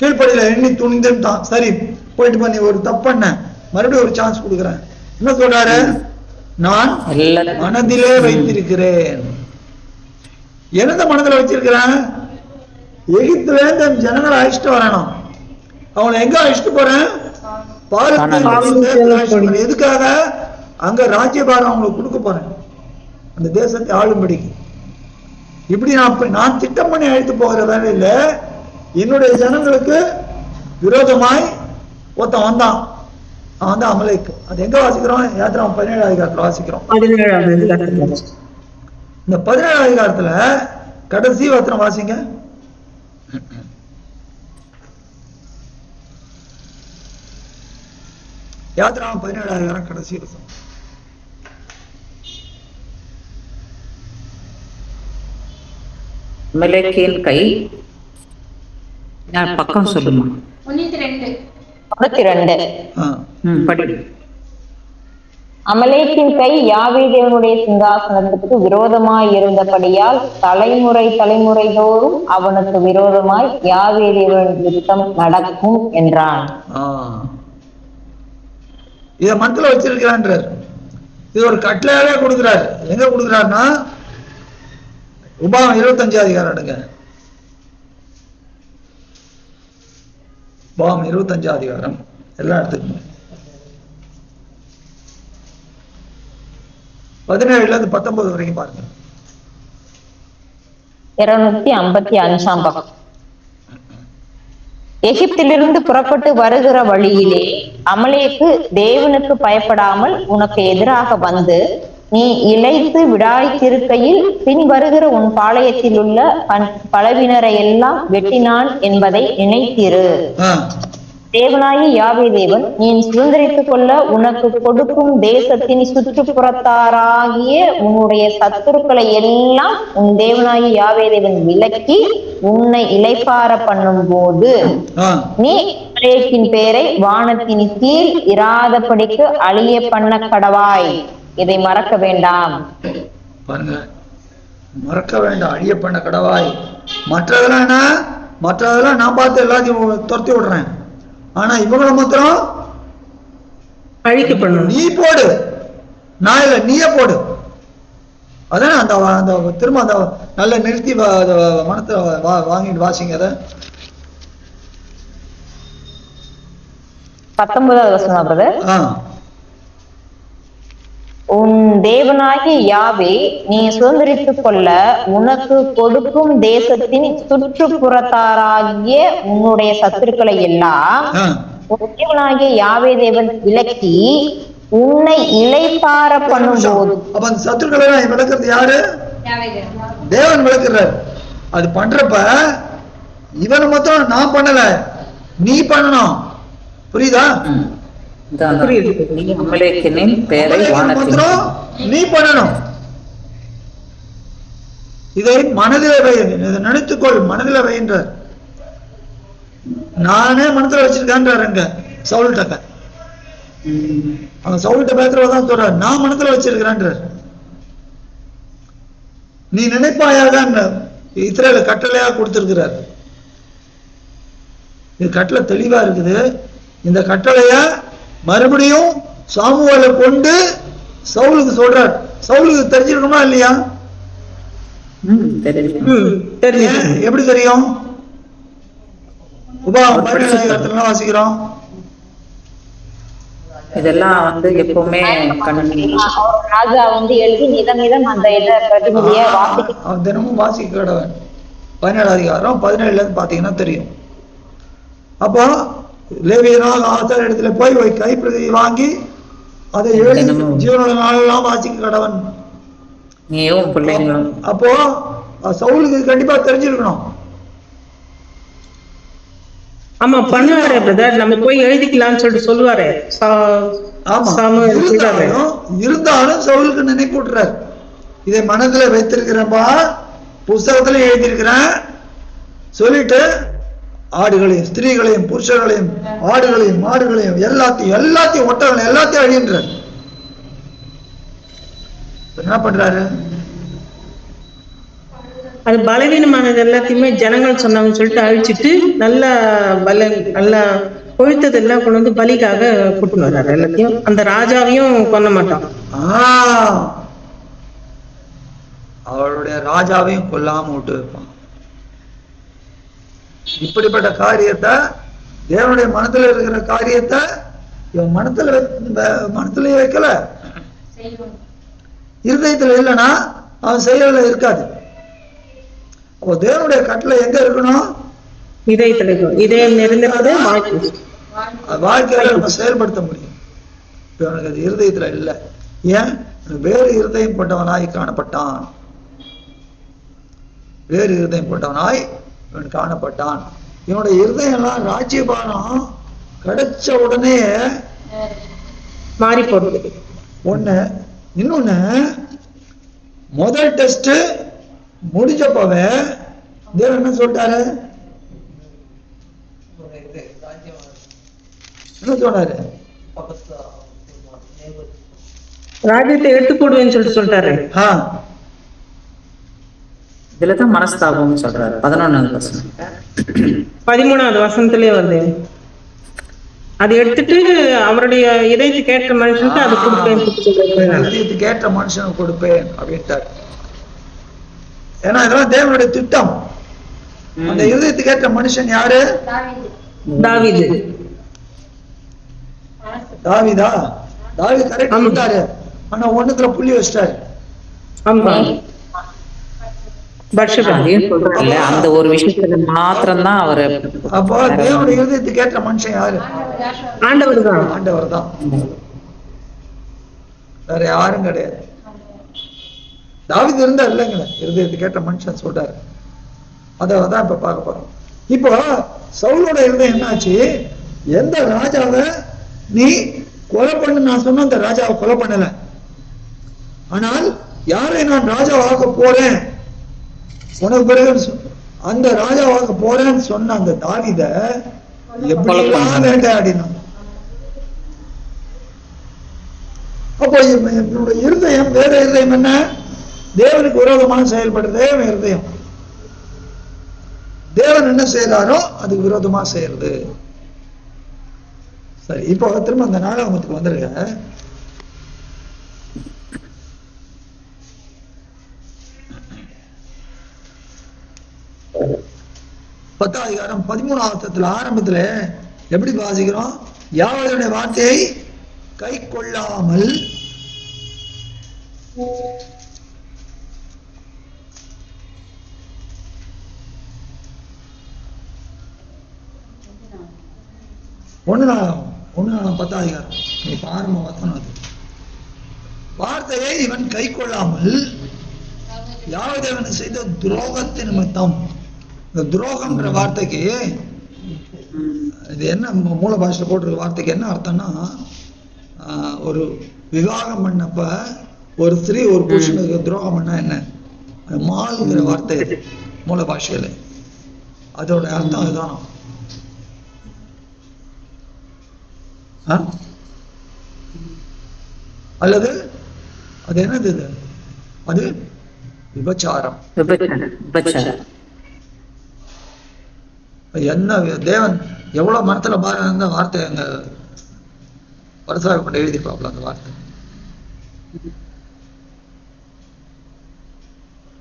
S1: கீழ்ப்படியில எண்ணி துணிந்துட்டான். சரி போயிட்டு பண்ணி ஒரு தப்பு பண்ண, மறுபடியும் ஒரு சான்ஸ் கொடுக்குறேன். என்ன சொல்றாரு? நான் மனதிலே வைத்திருக்கிறேன். என்னத மனதில் வச்சிருக்கிறேன்? எகிப்துல இருந்து ஜனங்களை அழைச்சிட்டு வரணும். அவங்களை எங்க அழைச்சிட்டு போறேன்? எதுக்காக? அங்க ராஜ்யபாரம் அவங்களுக்கு கொடுக்க போறேன், அந்த தேசத்தை ஆளும்படிக்கு. இப்படி நான் திட்டம் பண்ணி அழைத்து போகிற வேலையில என்னுடைய ஜனங்களுக்கு விரோதமாய் ஒருத்தன் வந்தான். அவன் தான் அமலேக்கு. அது எங்க வாசிக்கிறோம்? யாத்திராகமம் 17ஆம் அதிகாரத்துல வாசிக்கிறோம். இந்த 17ஆம் அதிகாரத்துல கடைசி வசனம் வாசிங்க. யாத்திராகமம் 17ஆம் அதிகாரம் கடைசி வசனம்.
S4: அமலேக்கின் கை பக்கம் சொல்லுமா?
S3: 32. அமலேக்கின் கை யாவே தேவனுடைய சிங்காசனத்துக்கு விரோதமாய் இருந்தபடியால் தலைமுறை தோறும் அவனுக்கு விரோதமாய் யாவே தேவன் யுத்தம் நடக்கும் என்றான்.
S1: இத மனத்துல வச்சிருக்கிறான்றார். இது ஒரு கட்டளையாவே கொடுக்கிறார். எங்க கொடுக்கிறார்னா உபாகம் 25ஆம் அதிகாரம் எடுங்க. உபாகம் 25ஆம் அதிகாரம் எல்லா இடத்துக்கும் 17ல இருந்து 19 வரைக்கும் பாருங்க.
S3: 255 பக்கம். எகிப்திலிருந்து புறப்பட்டு வருகிற வழியிலே அமலேக்கு தேவனுக்கு பயப்படாமல் உனக்கு எதிராக வந்து நீ இளைத்து விடாய்த்திருக்கையில் பின் வருகிற உன் பாளையத்தில் உள்ள பலவினரை எல்லாம் வெட்டினான் என்பதை நினைத்திரு. தேவனாயி யாவே தேவன் நீ சுதந்திரித்துக் கொள்ள உனக்கு கொடுக்கும் தேசத்தின் சுற்றுப்புறத்தாராகிய உன்னுடைய சத்துருக்களை எல்லாம் உன் தேவனாயி யாவே தேவன் விலக்கி உன்னை இளைப்பார பண்ணும் போது நீ அமலேக்கின் பேரை வானத்தின் கீழ் இராதபடிக்கு அழிய பண்ண கடவாய். இதை மறக்க வேண்டாம்.
S1: பாருங்க, மறக்க வேண்டாம், அழிய பண்ண கடவாய். மற்றதெல்லாம் நான் பார்த்து எல்லாத்தையும் துரத்தி விடுறேன். ஆனா இவங்களை மாத்திரம்
S5: அழிக்க பண்ணணும்.
S1: நீ போடு, நான் இல்ல, நீயே போடு. அதானே அந்த திரும்ப அந்த நல்ல நிறுத்தி மனத்தை வாங்கிட்டு வாசிங்க. அத
S3: 19வது வசனம். உன் தேவனாகிய யாவே நீ சுதந்திரித்துக் கொள்ள உனக்கு கொடுக்கும் தேசத்தின் சுற்றுப்புறத்தாராகிய உன்னுடைய சத்துருக்களை எல்லாம் உன் தேவனாகிய யாவே தேவன் விலக்கி உன்னை இளைப்பார பண்ணும் போது.
S1: அப்ப அந்த சத்துருக்களை விளக்குறது யாரு? தேவன் விளக்குறாரு. அது பண்றப்ப இவனை மொத்தம் நான் பண்ணல, நீ பண்ணணும். புரியுதா? நீ பண்ணணும். இதை மனதில் வை, இதை நினைத்துக்கொள், மனதில் வைன்றார். நானே மனதில் வச்சிருக்கேன்றார் அங்க சவுல்கிட்ட. அவன் சவுல்கிட்ட பேசுறதான் சொல்றாரு, நான் மனதில் வச்சிருக்கிறேன்றார். நீ நினைப்பாயாக இஸ்ரேல கட்டளையாக கொடுத்திருக்கிறார். இது கட்டளை தெளிவா இருக்குது. இந்த கட்டளைய மறுபடியும் சாமுவேலை கொண்டு சவுலுக்கு சொல்றார். சவுலுக்கு தெரிஞ்சிருக்குமா இல்லையா? எப்படி தெரியும்? உபாகமம் 17 வாசிக்கிறோம்.
S4: இதெல்லாம் எப்பவுமே
S3: ராஜா எழுதி நிதம் அந்த பிரதிநிதியை
S1: அவன் தினமும் வாசிக்க கடவன். 17 அதிகாரம் 17 பாத்தீங்கன்னா தெரியும். அப்போ லேவியனாக ஆசார் இடத்துல போய் கைப்பிரதி வாங்கி அதை எழுதி ஜீவனோட நாளெல்லாம் வாசிக்க கடவன். அப்போ சவுலுக்கு கண்டிப்பா தெரிஞ்சிருக்கணும்.
S5: ஆமா பண்ணுவாரு பிரதர், நம்ம போய் எழுதிக்கலாம்னு சொல்லிட்டு சொல்லுவாரு.
S1: இருந்தாலும் சவுலுக்கு நினைப்பூட்டுறாரு, இதை மனதுல வைத்திருக்கிறப்பா, புஸ்தகத்துல எழுதியிருக்கிறேன் சொல்லிட்டு ஆடுகளையும் ஸ்திரீகளையும் புருஷர்களையும் ஆடுகளையும் மாடுகளையும் எல்லாத்தையும் ஒட்டகளையும் எல்லாத்தையும் அழின்றார். என்ன பண்றாரு?
S5: அது பலவீனமானது எல்லாத்தையுமே ஜனங்கள் சொன்னாங்கன்னு சொல்லிட்டு அழிச்சிட்டு நல்ல கொழுத்ததெல்லாம் கொண்டு வந்து பலிக்காக கூட்டின்னு வர்றாரு. எல்லாத்தையும் அந்த ராஜாவையும் கொல்ல மாட்டான்.
S1: அவருடைய ராஜாவையும் கொல்லாம விட்டு வைப்பான். இப்படிப்பட்ட காரியத்தை, தேவனுடைய மனத்துல இருக்கிற காரியத்தை இவன் மனத்திலேயே வைக்கல, இருதயத்துல இல்லைன்னா அவன் செயல இருக்காது. அப்போ தேவனுடைய கட்டளை எங்க இருக்கணும்?
S5: இதயத்துல இருக்கும். இதயம் நிறைந்தது
S1: வாழ்க்கையில நம்ம செயல்படுத்த முடியும். இவனுக்கு அது இருதயத்துல இல்லை. ஏன்? வேறு இருதயம் கொண்டவனாய் காணப்பட்டான். வேறு இருதயம் கொண்டவனாய் இவன் காணப்பட்டான். இவனுடைய இருதயம் எல்லாம் ராஜ்யபானம் கிடைச்ச உடனே
S5: மாறி போறது
S1: ஒண்ணு. இன்னொன்னு, முதல் டெஸ்ட் முடிஞ்சப்பவே தேவன் என்ன சொல்லிட்டாரு? என்ன சொன்னாரு?
S5: ராஜ்யத்தை எடுத்துக்கொடுவேன்னு சொல்லிட்டாரு.
S4: இதுலதான் மனஸ்தாபம் சொல்றாரு.
S5: 13வது வசனத்திலே வருது. அதை எடுத்துட்டு அவருடைய இதயத்துக்கு ஏற்ற மனுஷனுக்கு அது கொடுப்பேன்,
S1: இதயத்துக்கு ஏற்ற மனுஷனுக்கு கொடுப்பேன் அப்படின்ட்டார். ஏன்னா இதெல்லாம் தேவனுடைய திட்டம். அந்த இதயத்துக்கு ஏற்ற மனுஷன் யாரு?
S5: தாவீது.
S1: தாவீதா? தாவீது கரெக்ட் பண்ணிட்டாரு. ஆனா ஒண்ணுத்துல புள்ளி வச்சிட்டாரு.
S5: ஆமா,
S4: அந்த ஒரு விஷயத்துல மாத்திரம்தான் அவரு.
S1: அப்போ தேவனுடைய இருதயத்துக்கு ஏற்ற மனுஷன் யாரு?
S5: ஆண்டவர் தான்.
S1: ஆண்டவர் தான், வேற யாரும் கிடையாது. தாவீது இருந்தா இல்லைங்களே, இருதயத்துக்கு ஏற்ற மனுஷன் சொல்றாரு. அதான் இப்ப பார்க்க போறோம். இப்போ சவுலோட இருதயம் என்னாச்சு? எந்த ராஜாவை நீ கொலை பண்ணு நான் சொன்ன அந்த ராஜாவை கொலை பண்ணல, ஆனால் யாரை நான் ராஜாவாக போறேன் உனக்கு பிறகு அந்த ராஜாவாக போறேன்னு சொன்ன அந்த தாவீத எப்படிலாம் வேட்டையாடினா. அப்போ என்னோட இருதயம், வேற இருதயம் என்ன? தேவனுக்கு விரோதமாக செயல்படுறதே இருதயம். தேவன் என்ன செய்யறாரோ அதுக்கு விரோதமா செய்யறது. சரி, இப்போ திரும்ப அந்த நாளாகமத்துக்கு வந்துருங்க. பத்தாம் அதிகாரம் 13வது ஆரம்பத்துல எப்படி வாசிக்கிறோம்? யாவருடைய வார்த்தையை கை கொள்ளாமல் ஒண்ணுதான் 10ஆம் அதிகாரம். நீ பாருங்க வசனம் அது. வார்த்தையை இவன் கை கொள்ளாமல் யாவதேவன் செய்த துரோகத்தின் நிமித்தம். இந்த துரோகம்ன்ற வார்த்தைக்கு இது என்ன மூல பாஷையில் போட்டிருக்க வார்த்தைக்கு என்ன அர்த்தம்னா, ஒரு விவாகம் பண்ணப்ப ஒரு ஸ்திரீ ஒரு புருஷனுக்கு துரோகம் பண்ணா என்ன, மால்ங்கிற வார்த்தை இது மூல பாஷையில. அதோட அர்த்தம் அதுதான். அல்லது அது என்னது, அது விபச்சாரம். என்ன தேவன் எவ்வளவு மனத்துல பாருங்க, அந்த வார்த்தை அங்க பரிசாக எழுதிப்பாப்ல அந்த வார்த்தை.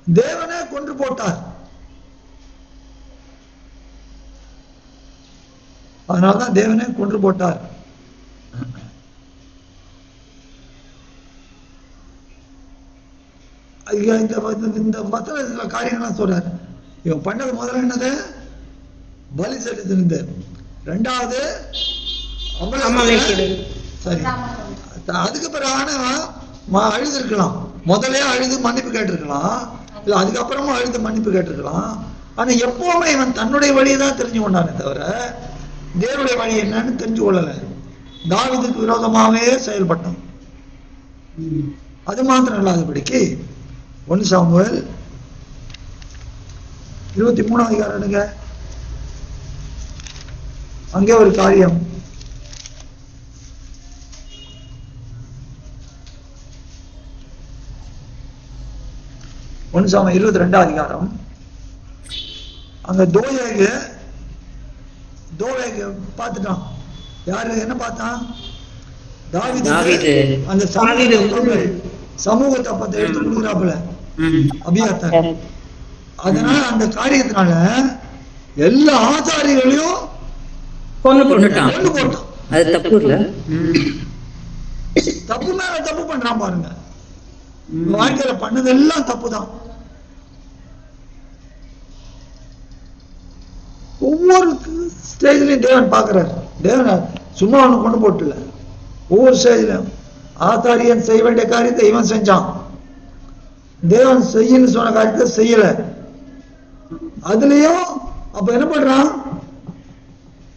S1: தேவனே கொன்று போட்டார். அதனாலதான் தேவனே கொன்று போட்டார். இந்த பத்திர காரியங்கள்லாம் சொல்றாரு. இவன் பண்ணது முதல்ல என்னது, பலி செலுத்தினது. ரெண்டாவது சரி, அதுக்கு பிறகு அழுது இருக்கலாம். முதலே அழுது மன்னிப்பு கேட்டிருக்கலாம், இல்ல அதுக்கப்புறமா அழுது மன்னிப்பு கேட்டிருக்கலாம். ஆனா எப்பவுமே இவன் தன்னுடைய வழியை தான் தெரிஞ்சு கொண்டானே தவிர தேவனுடைய வழி என்னன்னு தெரிஞ்சு கொள்ளல. தாவீதுக்கு விரோதமாவே செயல்பட்டான். அது மாத்திரம் இல்லாதபடிக்கு 1 சாமுவேல் 23ஆம் அதிகாரம் அங்கே ஒரு காரியம். ஒன்னு சாமுவேல் 22ஆம் அதிகாரம். அங்க தோவேகு பார்த்துட்டான். யாரு என்ன பார்த்தான்? தாவீது அந்த சமூகத்தை பார்த்து எடுத்து கொடுக்குறாப்புல அபியாத்தார். அதனால அந்த காரியத்தினால எல்லா ஆசாரிகளையும் கொண்டு போட்டான்.
S4: அது தப்பு இல்ல,
S1: தப்பு மேல தப்பு பண்றான் பாருங்க. வாழ்க்கையில பண்ணதெல்லாம் தப்புதான். ஒவ்வொரு ஸ்டேஜ்லயும் தேவன் பாக்குறாரு. தேவன் சும்மா ஒண்ணு கொண்டு போட்டுல, ஒவ்வொரு ஸ்டேஜ்லயும் ஆசாரியன் செய்ய வேண்டிய காரியத்தை இவன் செஞ்சான். தேவன் செய்யன்னு சொன்ன காரியத்தை செய்யல. அதுலயும் அப்ப என்ன பண்றான்,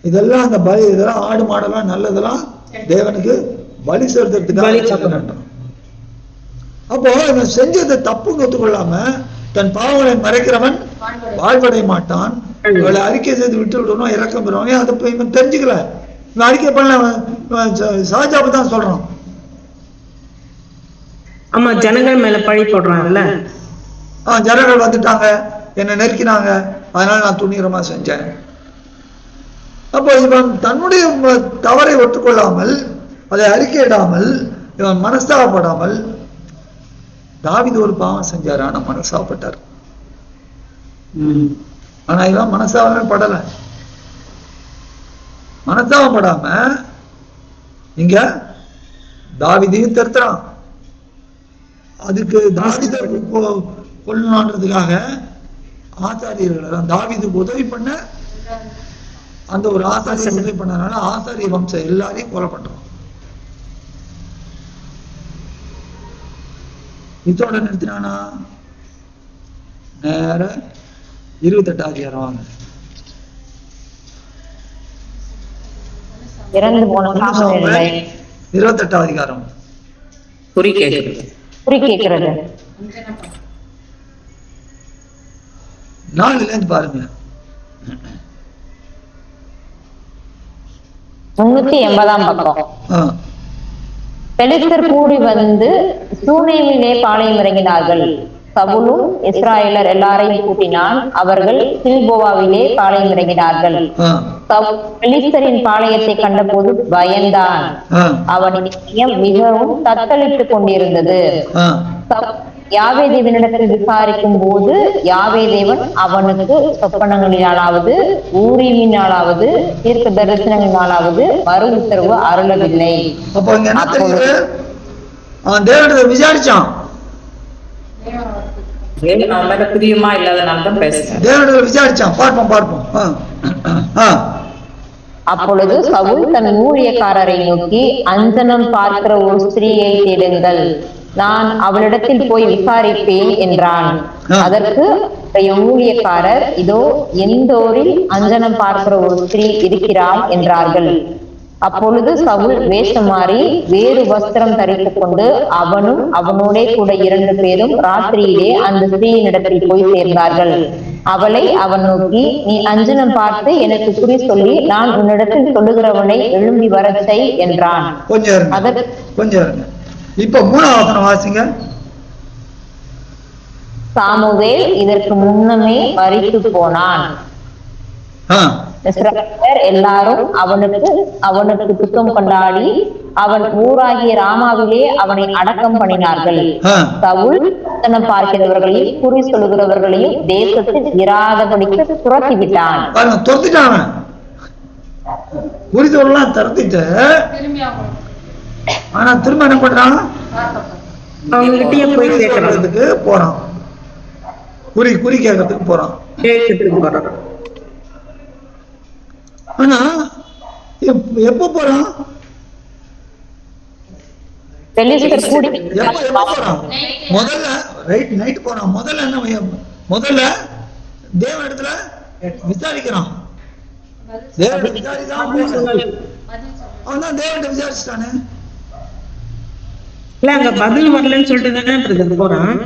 S1: இதெல்லாம் அந்த பலி, இதெல்லாம் ஆடு மாடெல்லாம் நல்லதெல்லாம் தேவனுக்கு பலி செலுத்துறதுக்காக. அப்போ இவன் செஞ்சதை தப்புன்னு ஒத்துக்கொள்ளாம தன் பாவங்களை மறைக்கிறவன் வாழ்வடைய மாட்டான். இவளை அறிக்கை செய்து விட்டு விடணும், இறக்கம் பெறுவாங்க. அதை இவன் தெரிஞ்சுக்கல. இவன் அறிக்கை பண்ணல, சாஜாபு தான் சொல்றான்.
S5: ஆமா, ஜனங்கள் மேல பழி போடுறாங்கல்ல.
S1: ஜனங்கள் வந்துட்டாங்க, என்னை நெருக்கினாங்க, அதனால நான் துணிகரமா செஞ்சேன். அப்போ இவன் தன்னுடைய தவறை ஒத்துக்கொள்ளாமல், அதை அறிக்கையிடாமல், இவன் மனஸ்தாபப்படாமல், தாவீது ஒரு பாவம் செஞ்சாரு, ஆனா மனஸ்தாபப்பட்டார். ஆனா இவன் மனஸ்தாபமே படல. மனஸ்தாபப்படாம இங்க தாவீதையும் திருத்துறான். அதுக்கு தாவீதை கொல்லணுன்றதுக்காக ஆசாரியர்கள் தாவீதுக்கு உதவி பண்ண அந்த ஒரு ஆசாரியர் உதவி பண்ணனால ஆசாரிய வம்சம் எல்லாரையும் கொலை பண்றான். இதோட நிறுத்தினானா? நேர 28ஆம் அதிகாரம் வாங்க.
S3: இறந்து போன
S1: 28ஆம் அதிகாரம்
S3: குறி கேட்கிறது
S1: 4 பாருங்க.
S3: 380ஆம் பக்கம். பெலிஸ்தர் கூடி வந்து சூனேமிலே பாளையம் இறங்கினார்கள். சவுலும் இஸ்ராயேலர் எல்லாரையும் கூட்டினான். அவர்கள் கில்போவாவிலே பாளையம் இறங்கினார்கள். பெலிஸ்தரின் பாளையத்தை கண்டபோது பயந்தான். அவனின் இதயம் மிகவும் தத்தளித்துக் கொண்டிருந்தது. யாவேதேவனிடத்தில் விசாரிக்கும் போது யாவேதேவன் அவனுக்கு சொப்பனங்களினாலாவது ஊரீமினாலாவது தீர்க்க தரிசனங்களினாலாவது மறு உத்தரவு அருளவில்லை.
S1: அப்போ இங்க என்ன தெரியுது, அவன் தேவனிடத்தை விசாரிச்சான்.
S4: தேவன் அவன் மேல பிரியமா இல்லாதனால தான் பேசுறேன்.
S1: தேவனிடத்தில் விசாரிச்சான். பார்ப்போம்.
S3: அப்பொழுது சவுல் தன் ஊழியக்காரரை நோக்கி, அஞ்சனம் பார்க்கிற ஒரு ஸ்திரீயை தேடுங்கள், நான் அவளிடத்தில் போய் விசாரிப்பேன் என்றான். அதற்கு ஊழியக்காரர், இதோ எந்தோரில் அஞ்சனம் பார்க்கிற ஒரு ஸ்திரீ இருக்கிறாள் என்றார்கள். அப்பொழுது சவுல் வேஷம் மாறி வேறு வஸ்திரம் தரித்துக் கொண்டு அவனும் அவனோட கூட 2 பேரும் ராத்திரியிலே அந்த ஸ்திரீயினிடத்தில் போய் சேர்ந்தார்கள். அவளை அவன் நோக்கி, நீ அஞ்சனம் பார்த்து எனக்கு குறி சொல்லி நான் உன்னிடத்தில் சொல்லுகிறவனை எழும்பி வரச் செய் என்றான்.
S1: கொஞ்சம் இப்ப 3ஆம் வசனம் வாசிங்க.
S3: சாமுவேல் இதற்கு முன்னமே மரித்து போனான். இஸ்ரவேலர் எல்லாரும் அவனுக்கு துக்கம் கொண்டாடி அவன் ஊராகிய ராமாவிலே அவனை அடக்கம் பண்ணினார்கள். சவுல் அஞ்சனம் பார்க்கிறவர்களையும் குறி சொல்லுகிறவர்களையும் தேசத்தில் இராதபடிக்கு துரத்தி விட்டான்.
S1: குறித்தவர்கள்லாம் துரத்திட்டு ஆனா திரும்ப என்ன பண்றான்?
S5: அவங்ககிட்டயே போய் கேட்கறதுக்கு
S1: போறான். குறி கேட்கறதுக்கு போறான். ஆனா எப்ப போறான்? முதல்ல நைட் போறான். முதல்ல என்ன? முதல்ல தேவன் இடத்துல விசாரிக்கிறான். தேவன் விசாரிதான் அவன் தான் தேவன் விசாரிச்சுட்டானே.
S5: இல்ல அங்க பதில் வரலன்னு சொல்லிட்டு தானே போறான்.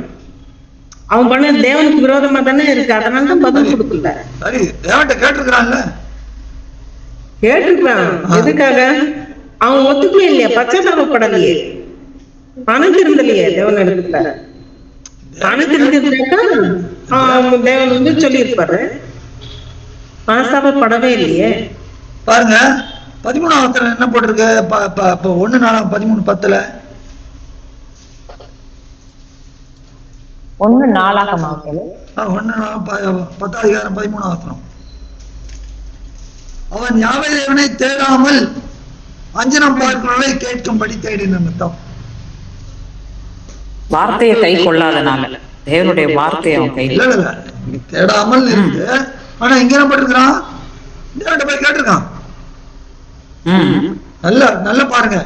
S5: அவன் பண்ண தேவனுக்கு விரோதமா தானே இருக்கு, அதனாலதான் பதில் கொடுக்கல.
S1: சரி, தேவன்கிட்ட கேட்டிருக்கிறான்ல.
S5: கேட்டிருக்கான். எதுக்காக? அவன் ஒத்துக்கவே இல்லையா? பச்சாதாபப்படலையே, பணம் திருந்தலையே. தேவன் எடுத்துட்ட பணம் திருந்தாக்கா தேவன் வந்து சொல்லி இருப்பாரு. மனஸ்தாபப்படவே இல்லையே.
S1: பாருங்க 13ஆம் என்ன போட்டிருக்கு? 1:13 13 அவன் யாவை தேவனை தேடாமல் அஞ்சனம் பார்க்கிறவர்களை கேட்கும்படி தேடின.
S4: வார்த்தையை கை கொள்ளாதனால, தேவனுடைய வார்த்தையை அவன் கை
S1: தேடாமல் இருந்து. ஆனா இங்க என்ன பண்ணிருக்கான்? தேவன்கிட்ட போய் கேட்டிருக்கான். நல்ல பாருங்க,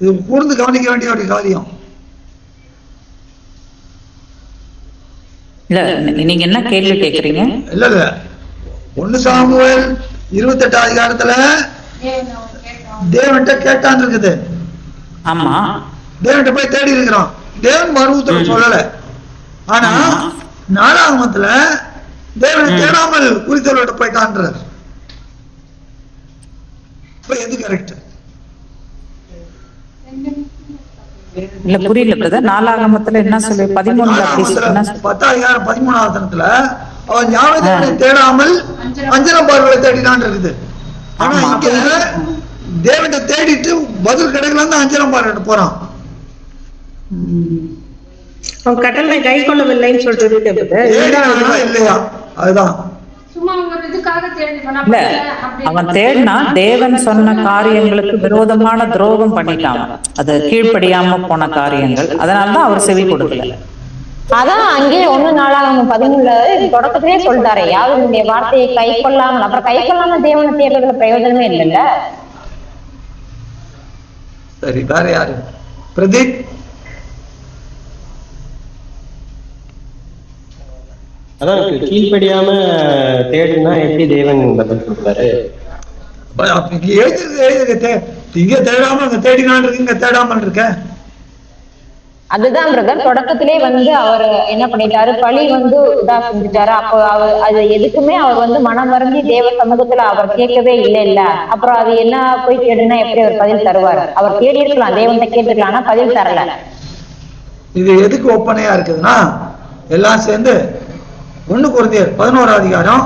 S1: இது கூர்ந்து கவனிக்க வேண்டிய ஒரு காரியம்.
S4: இல்ல நீங்க என்ன கேள்வி கேக்குறீங்க?
S1: இல்ல 1 சாமுவேல் 28 அதிகாரத்துல தேவன்கிட்ட கேட்டான் இருக்குது.
S4: ஆமா,
S1: தேவன்கிட்ட போய் தேடி இருக்கிறான். தேவன் மறுபடியும் சொல்லல. ஆனா 4ஆகமத்துல தேவனை தேடாமல் குறித்தவர்கிட்ட போயிட்டான்றார். இப்ப எது கரெக்ட்?
S4: இல்ல புரியல பிரதர். 4ஆகமத்துல என்ன சொல்லு?
S1: 13 அவன் யாவை தேவனை தேடாமல் அஞ்சனம் பார்வையை தேடினான் இருக்குது. ஆனா இங்க தேவனை தேடிட்டு பதில் கிடைக்கல, அஞ்சனம் பார்வையிட்டு போறான்.
S5: அவன் கட்டளை கை கொள்ளவில்லைன்னு சொல்லிட்டு
S1: இல்லையா? அதுதான்
S4: இல்ல, அவன் தேடினா தேவன் சொன்ன காரியங்களுக்கு விரோதமான துரோகம் பண்ணிட்டான். அது கீழ்ப்படியாம போன காரியங்கள். அதனாலதான் அவர் செவி கொடுக்கல.
S3: அதான் அங்கே 1:13 தொடக்கத்திலே சொல்லிட்டாரு, யாருடைய வார்த்தையை கை கொள்ளாமல். அப்புறம் கை கொள்ளாம தேவனை தேடுறதுல பிரயோஜனமே இல்லைல்ல.
S1: சரி, வேற யாரு? பிரதீப்.
S6: அதான் கீழ்படியாம தேடுனா எப்படி தேவன் பதில் கொடுப்பாரு?
S1: இங்க தேடாம அங்க தேடினான் இருக்கு, இங்க தேடாமல் இருக்க.
S3: அதுதான் பிரதர், தொடக்கத்திலே அவர் என்ன பண்ணிட்டாரு, பழி இதா செஞ்சுட்டாரு. அப்போ அது எதுக்குமே அவர் மனம் வருந்தி தேவ சமூகத்துல அவர் கேட்கவே இல்ல. அப்புறம் அது என்ன போய் தேடுனா எப்படி அவர் பதில் தருவார்? அவர் தேடி இருக்கலாம், தேவன்கிட்ட கேட்டுருக்கலாம், ஆனா பதில் தரல.
S1: இது எதுக்கு ஒப்பனையா இருக்குதுன்னா, எல்லாம் சேர்ந்து 1 கொரிந்தியர் 11 அதிகாரம்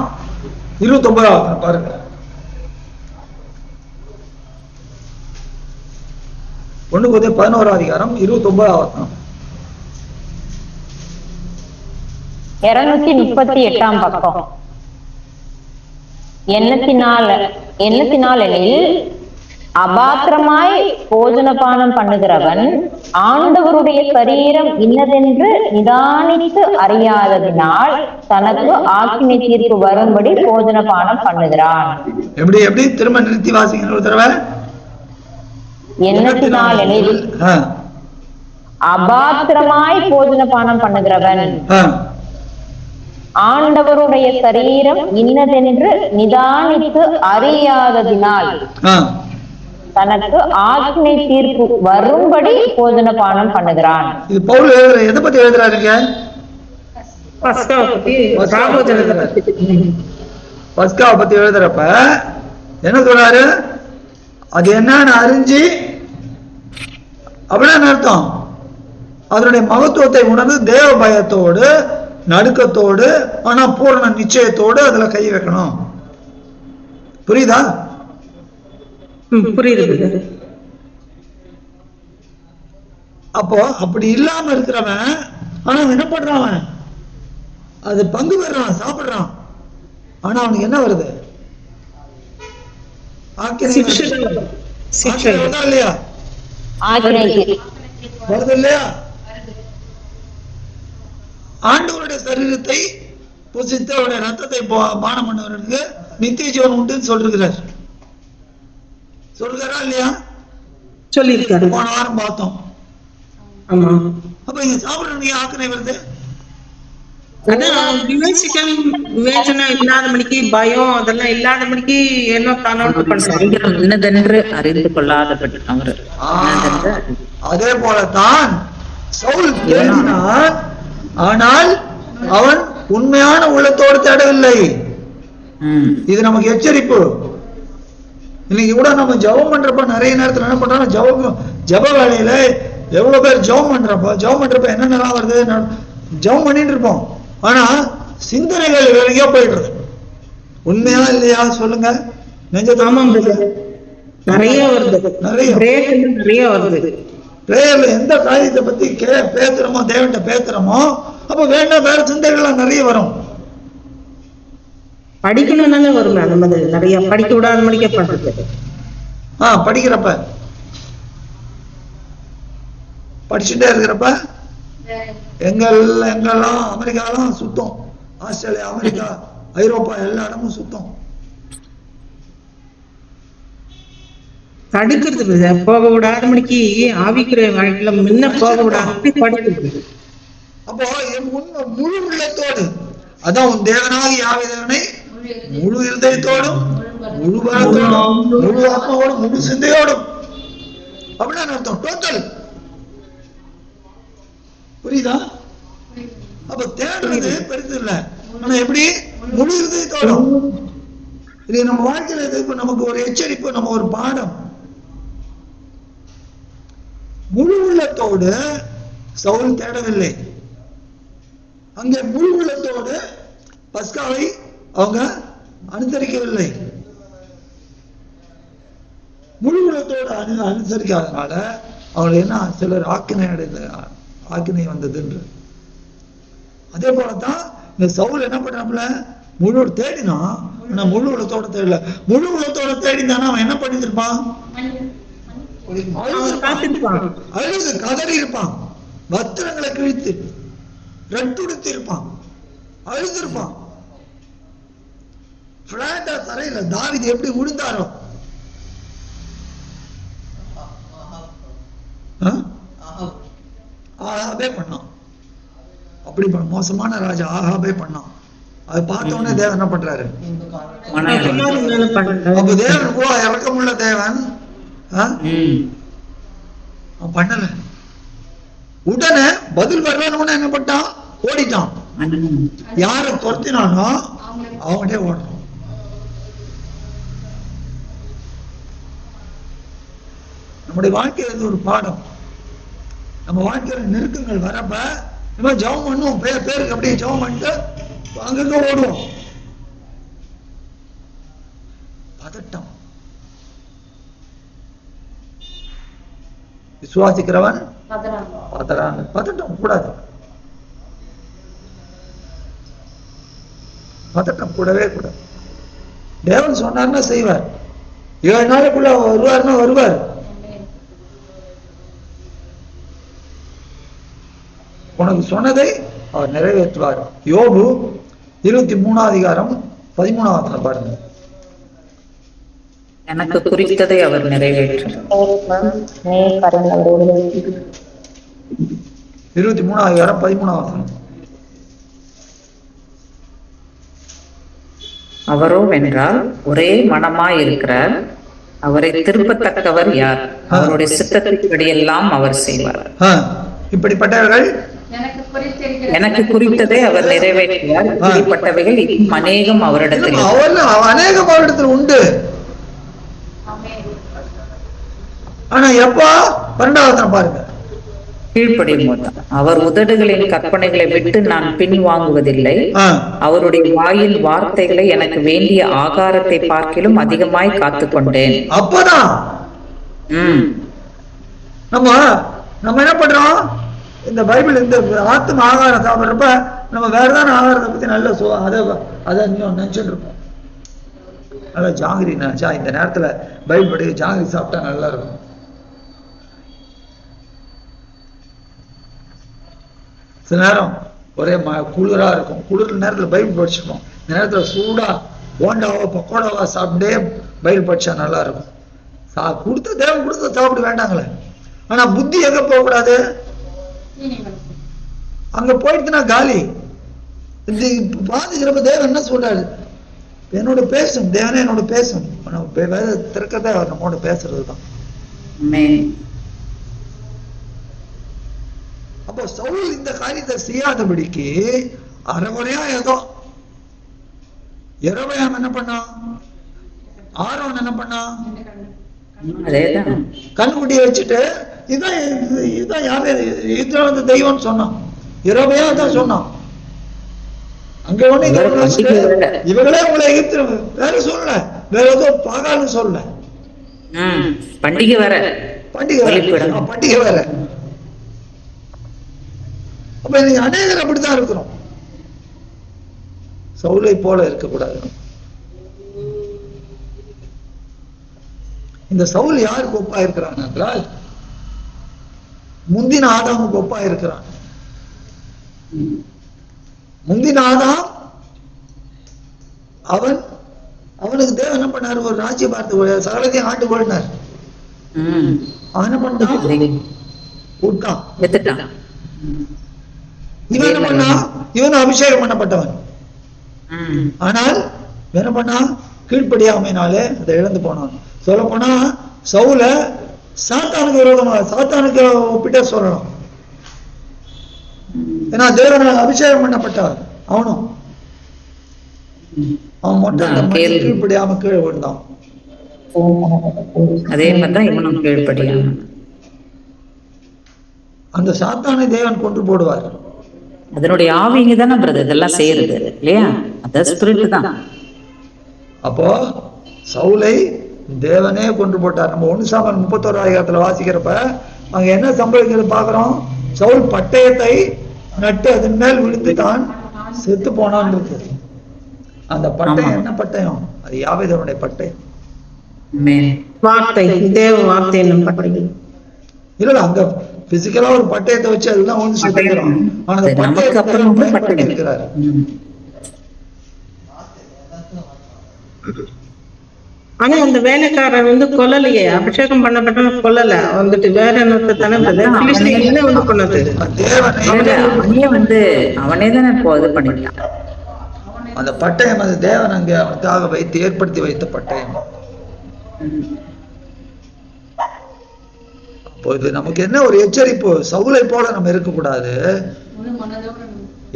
S1: 29 பாருங்க. 1 கொரிந்தியர் 11 அதிகாரம் 29
S3: 238 பக்கம். எண்ணத்தினால் எனில் அபாத்திரமாய் போஜனபானம் பண்ணுகிறவன் ஆண்டவருடைய சரீரம் இன்னதென்று நிதானித்து அறியாததினால் தனக்கு ஆக்கினை தீர்ப்பு வரும்படி போஜனபானம் பண்ணுகிறான்.
S1: எப்படி எப்படி திரும்ப நிறுத்தி வாசிங்க ஒரு தடவை.
S3: எண்ணத்தினால் எனில் அபாத்திரமாய் போஜனபானம் பண்ணுகிறவன் ஆண்டவருடைய சரீரம் இன்னதென்று நிதானித்து அறியாததினால் தனக்கு ஆக்கினை தீர்ப்பு வரும்படி போஜனபானம் பண்ணுகிறான்.
S1: இது பவுல் எதை பத்தி எழுதுறாருங்க? பஸ்காவை பத்தி எழுதுறப்ப என்ன சொல்றாரு? அது என்னன்னு அறிஞ்சு அப்படின்னு அர்த்தம். அதனுடைய மகத்துவத்தை உணர்ந்து தேவ பயத்தோடு நடுக்கத்தோடு ஆனா பூரண நிச்சயத்தோடு அதுல கை வைக்கணும். புரியுதா?
S5: புரியுது.
S1: அப்போ அப்படி இல்லாம இருக்கிறவன் ஆனா என்ன பண்றான்? அது பங்கு பெறான், சாப்பிடுறான். ஆனா அவனுக்கு என்ன வருது? இல்லையா? வருது இல்லையா? ஆண்டவருடைய சரீரத்தை புசித்து அவருடைய ரத்தத்தை பானம் பண்ணவர்களுக்கு நித்திய ஜீவன் உண்டுன்னு சொல்றாரு. சொல்றாரா இல்லையா?
S5: சொல்லியிருக்காரு.
S1: போன வாரம் பார்த்தோம்.
S5: ஆமா.
S1: அப்ப இங்க சாப்பிடுறவங்க ஆக்கினை வருது.
S5: விவேச்சனை இல்லாத மணிக்கு பயம் அதெல்லாம் இல்லாத மணிக்கு என்ன தானோட்டு
S4: பண்றாரு அறிந்து கொள்ளாதபடி அவரு.
S1: அதே போலத்தான் சவுல் தேடினான், ஆனால் அவன் உண்மையான உள்ளத்தோடு தேடவில்லை. இது நமக்கு எச்சரிப்பு. இன்னைக்கு கூட நம்ம ஜபம் பண்றப்ப நிறைய நேரத்தில் என்ன பண்றோம்? ஜப வேலையில எவ்வளவு பேர் ஜபம் பண்றப்ப என்னென்னலாம் வருது? ஜபம் பண்ணிட்டு இருப்போம். ஆனா சிந்தனைகள் வேலைக்கே போயிடுறது. உண்மையா இல்லையா சொல்லுங்க?
S5: நிறைய வருது. நிறைய வருது.
S1: பிரேயர்ல எந்த காரியத்தை பத்தி பேசுறோமோ, தேவன்கிட்ட பேசுறோமோ, அப்ப வேண்டாம் வேற சிந்தைகள்லாம் நிறைய வரும்.
S5: படிக்கணும்னாலே வரும். நம்ம நிறைய படிக்க விடாத படிக்கப்படுறது.
S1: படிக்கிறப்ப படிச்சுட்டே இருக்கிறப்ப எங்கெல்லாம் அமெரிக்காலாம் சுத்தம், ஆஸ்திரேலியா, அமெரிக்கா, ஐரோப்பா எல்லா இடமும் சுத்தம்.
S5: தடுக்கிறது போக விடாத மணிக்கு ஆவிக்கிற வாழ்க்கையில முன்ன போக விடாத படிக்கிறது.
S1: அப்போ முழு உள்ளத்தோடு, அதான் உன் தேவனாகி யாவை தேவனை முழு இருதயத்தோடும் முழு பலத்தோடும் முழு ஆத்மாவோடும் முழு சிந்தையோடும் அப்படின்னு அர்த்தம். டோட்டல். புரியுதா? அப்ப தேடுறது பெருசு இல்ல, ஆனா எப்படி முழு இருதயத்தோடும். இது நம்ம வாழ்க்கையில இப்ப நமக்கு ஒரு எச்சரிப்பு, நம்ம ஒரு பாடம். முழு உள்ளத்தோடு சவுல் தேடவில்லை. அங்கே முழு உள்ளத்தோடு பஸ்காவை அவங்க அனுசரிக்கவில்லை. முழு உள்ளத்தோடு அனுசரிக்காதனால அவங்களுக்கு என்ன, சிலர் ஆக்கினை வந்ததுன்ற. அதே போலதான் இந்த சவுல் என்ன பண்றாப்புல, முழு தேடினா, ஆனா முழு உள்ளத்தோட தேடல. முழு உள்ளத்தோட தேடினானா அவன் என்ன பண்ணிருப்பான்? அழுது கதறி இருப்பான், வஸ்திரங்களை கிழித்து ரெட்டுடுத்தி இருப்பான், அழுதிருப்பான். பிளாட்டா தரையில தாவீது எப்படி விழுந்தாரோ, ஆகாபே பண்ணான். அப்படி மோசமான ராஜா ஆகாபே பண்ணான். அது பார்த்தோன்னே தேவன் என்ன பண்றாரு? அப்ப தேவன் கூட இறக்கமுள்ள தேவன் பண்ணல. உடனே பதில் வரணும்னு என்ன பண்ணான்? ஓடிட்டான். யார துரத்தினானோ அவங்கள்டே ஓடுறான். நம்முடைய வாழ்க்கையில ஒரு பாடம். நம்ம வாழ்க்கையில நெருக்கங்கள் வரப்ப நம்ம ஜெபம் பண்ணுவோம், பேருக்கு அப்படியே ஜெபம் பண்ணிட்டு அங்கங்க ஓடுவோம். பதட்டம். விசுவாசிக்கிறவன் பதட்டம் கூடாது. பதட்டம் கூடவே கூடாது. தேவன் சொன்னார்னா செய்வார். 7 நாளுக்குள்ள வருவார்னா வருவார். உனக்கு சொன்னதை அவர் நிறைவேற்றுவார். யோபு 23ஆம் அதிகாரம் 13ஆம் வசனம் பாருங்க.
S4: எனக்கு குறித்ததை அவர் நிறைவேற்றும்.
S1: 23ஆம் அதிகாரம் 13ஆம் வசனம்.
S4: அவரோ வென்றால் ஒரே மனமாய் இருக்கிறார், அவரை திருப்பத்தக்கவர் யார்? அவருடைய சித்தத்தின்படியெல்லாம் அவர் செய்வார்.
S1: இப்படிப்பட்டவர்கள்
S4: எனக்கு குறித்ததை அவர் நிறைவேற்றுவார். இப்படிப்பட்டவைகள் இன்னும் அநேகம் அவரிடத்தில்
S1: அநேகம் அவரிடத்தில் உண்டு. ஆனா எப்போ 12ஆம் வசனம் பாருங்க.
S4: கீழ்ப்படியும் போது அவர் உதடுகளின் கற்பனைகளை விட்டு நான் பின் வாங்குவதில்லை. அவருடைய வாயின் வார்த்தைகளை எனக்கு வேண்டிய ஆகாரத்தை பார்க்கிலும் அதிகமாய் காத்துக்கொண்டேன்.
S1: அப்பதான் நம்ம என்ன பண்றோம்? இந்த பைபிள் இந்த ஆத்தும ஆகாரம் சாப்பிட்றப்ப நம்ம வேறதான ஆகாரத்தை பத்தி நல்ல அதை நினைச்சுட்டு இருப்போம். நல்லா ஜாங்கிரி நினைச்சா இந்த நேரத்துல பைபிள் படி ஜாங்கிரி சாப்பிட்டா நல்லா இருக்கும். சில நேரம் ஒரே குளிரா இருக்கும். குளிர் நேரத்துல பைபிள் படிச்சுக்கணும். இந்த நேரத்துல சூடா போண்டாவோ பக்கோடாவோ சாப்பிட்டே பைபிள் படிச்சா நல்லா இருக்கும். கொடுத்த தேவன் கொடுத்த சாப்பிட வேண்டாங்களே. ஆனா புத்தி எங்க போக கூடாது? அங்க போயிடுச்சுன்னா காலி. பாதிக்கிறப்ப தேவன் என்ன சொல்றாரு? என்னோட பேசும் தேவனே என்னோட பேசும். திறக்கத்தை அவர் நம்மோட பேசுறதுதான். அப்போ சவுல் இந்த காரியத்தை செய்யாதபடிக்கு அரைகுறையா ஏதோ யெரொபெயாம் என்ன பண்ணான்? ஆரோன் என்ன பண்ணான்? கண்குட்டியை வச்சுட்டு இதுதான் யாரு வந்து தெய்வம்னு சொன்னான். யெரொபெயாம் தான் சொன்னான். அங்க ஒண்ணு இவங்களே உங்களை எகிப்து வேற சொல்லல, வேற ஏதோ பாகால்னு சொல்லல.
S4: பண்டிகை வேற,
S1: பண்டிகை வேற. அப்ப நீங்க அநேகர் அப்படித்தான் இருக்கிறோம். சவுலை போல இருக்கக்கூடாது. இந்த சவுல் யாருக்கு ஒப்பா இருக்கிறான் என்றால் முந்தின ஆதாமுக்கு ஒப்பா இருக்கிறான். முந்தின ஆதாம் அவனுக்கு தேவன் என்ன பண்ணாரு? ஒரு ராஜ்ய பார்த்து சகலத்தையும் ஆண்டு கொள்ளினார். அவன் என்ன பண்ணான்? விட்டான். இவன் என்ன பண்ணா? இவன் அபிஷேகம் பண்ணப்பட்டவன். ஆனால் என்ன பண்ணா? கீழ்ப்படியாமையினாலே அதை இழந்து போனான். சொல்ல போனா சவுல சாத்தானுக்கு விரோதமாக சாத்தானுக்கு ஒப்பிட்ட சொல்லணும். ஏன்னா தேவனால் அபிஷேகம் பண்ணப்பட்டவன் அவனும். அவன் மட்டும் கீழ்ப்படியாம கீழே விழுந்தான்.
S4: அதே மாதிரிதான் இவனும் கீழ்ப்படியாம.
S1: அந்த சாத்தானை தேவன் கொண்டு போடுவார்.
S4: அதனுடைய ஆவிங்க தானே பிரதர் இதெல்லாம் செய்யறது இல்லையா? அத ஸ்பிரிட் தான்.
S1: அப்போ சவுலை தேவனே கொண்டு போட்டார். நம்ம 1 சாமுவேல் 31 வாசிக்கிறப்ப அங்க என்ன சம்பவிக்கிறது பாக்குறோம்? சவுல் பட்டயத்தை நட்டு அதன் மேல் விழுந்துட்டான், செத்து போனான் இருக்கு. அந்த பட்டயம் என்ன பட்டயம்? அது யாவேதனுடைய பட்டயம்.
S5: வார்த்தை, தேவ வார்த்தை என்னும் பட்டயம்.
S1: இல்ல அங்க பிசிக்கலா ஒரு பட்டயத்தை வச்சு அதுதான் வந்து சொல்லிக்கிறோம். ஆனா அந்த பட்டயத்தை இருக்கிறாரு.
S5: ஆனா அந்த வேலைக்காரர் வந்து கொல்லலையே, அபிஷேகம் பண்ணப்பட்ட கொல்லல, வந்துட்டு வேற என்னத்தை தானே வந்து கொண்டது.
S4: அவனே தானே இப்போ இது பண்ணிட்டான்.
S1: அந்த பட்டயம் அது தேவன் அங்க அவனுக்காக வைத்து ஏற்படுத்தி வைத்த பட்டயம். அப்போ இது நமக்கு என்ன ஒரு எச்சரிப்பு? சவுலை போல நம்ம இருக்கக்கூடாது.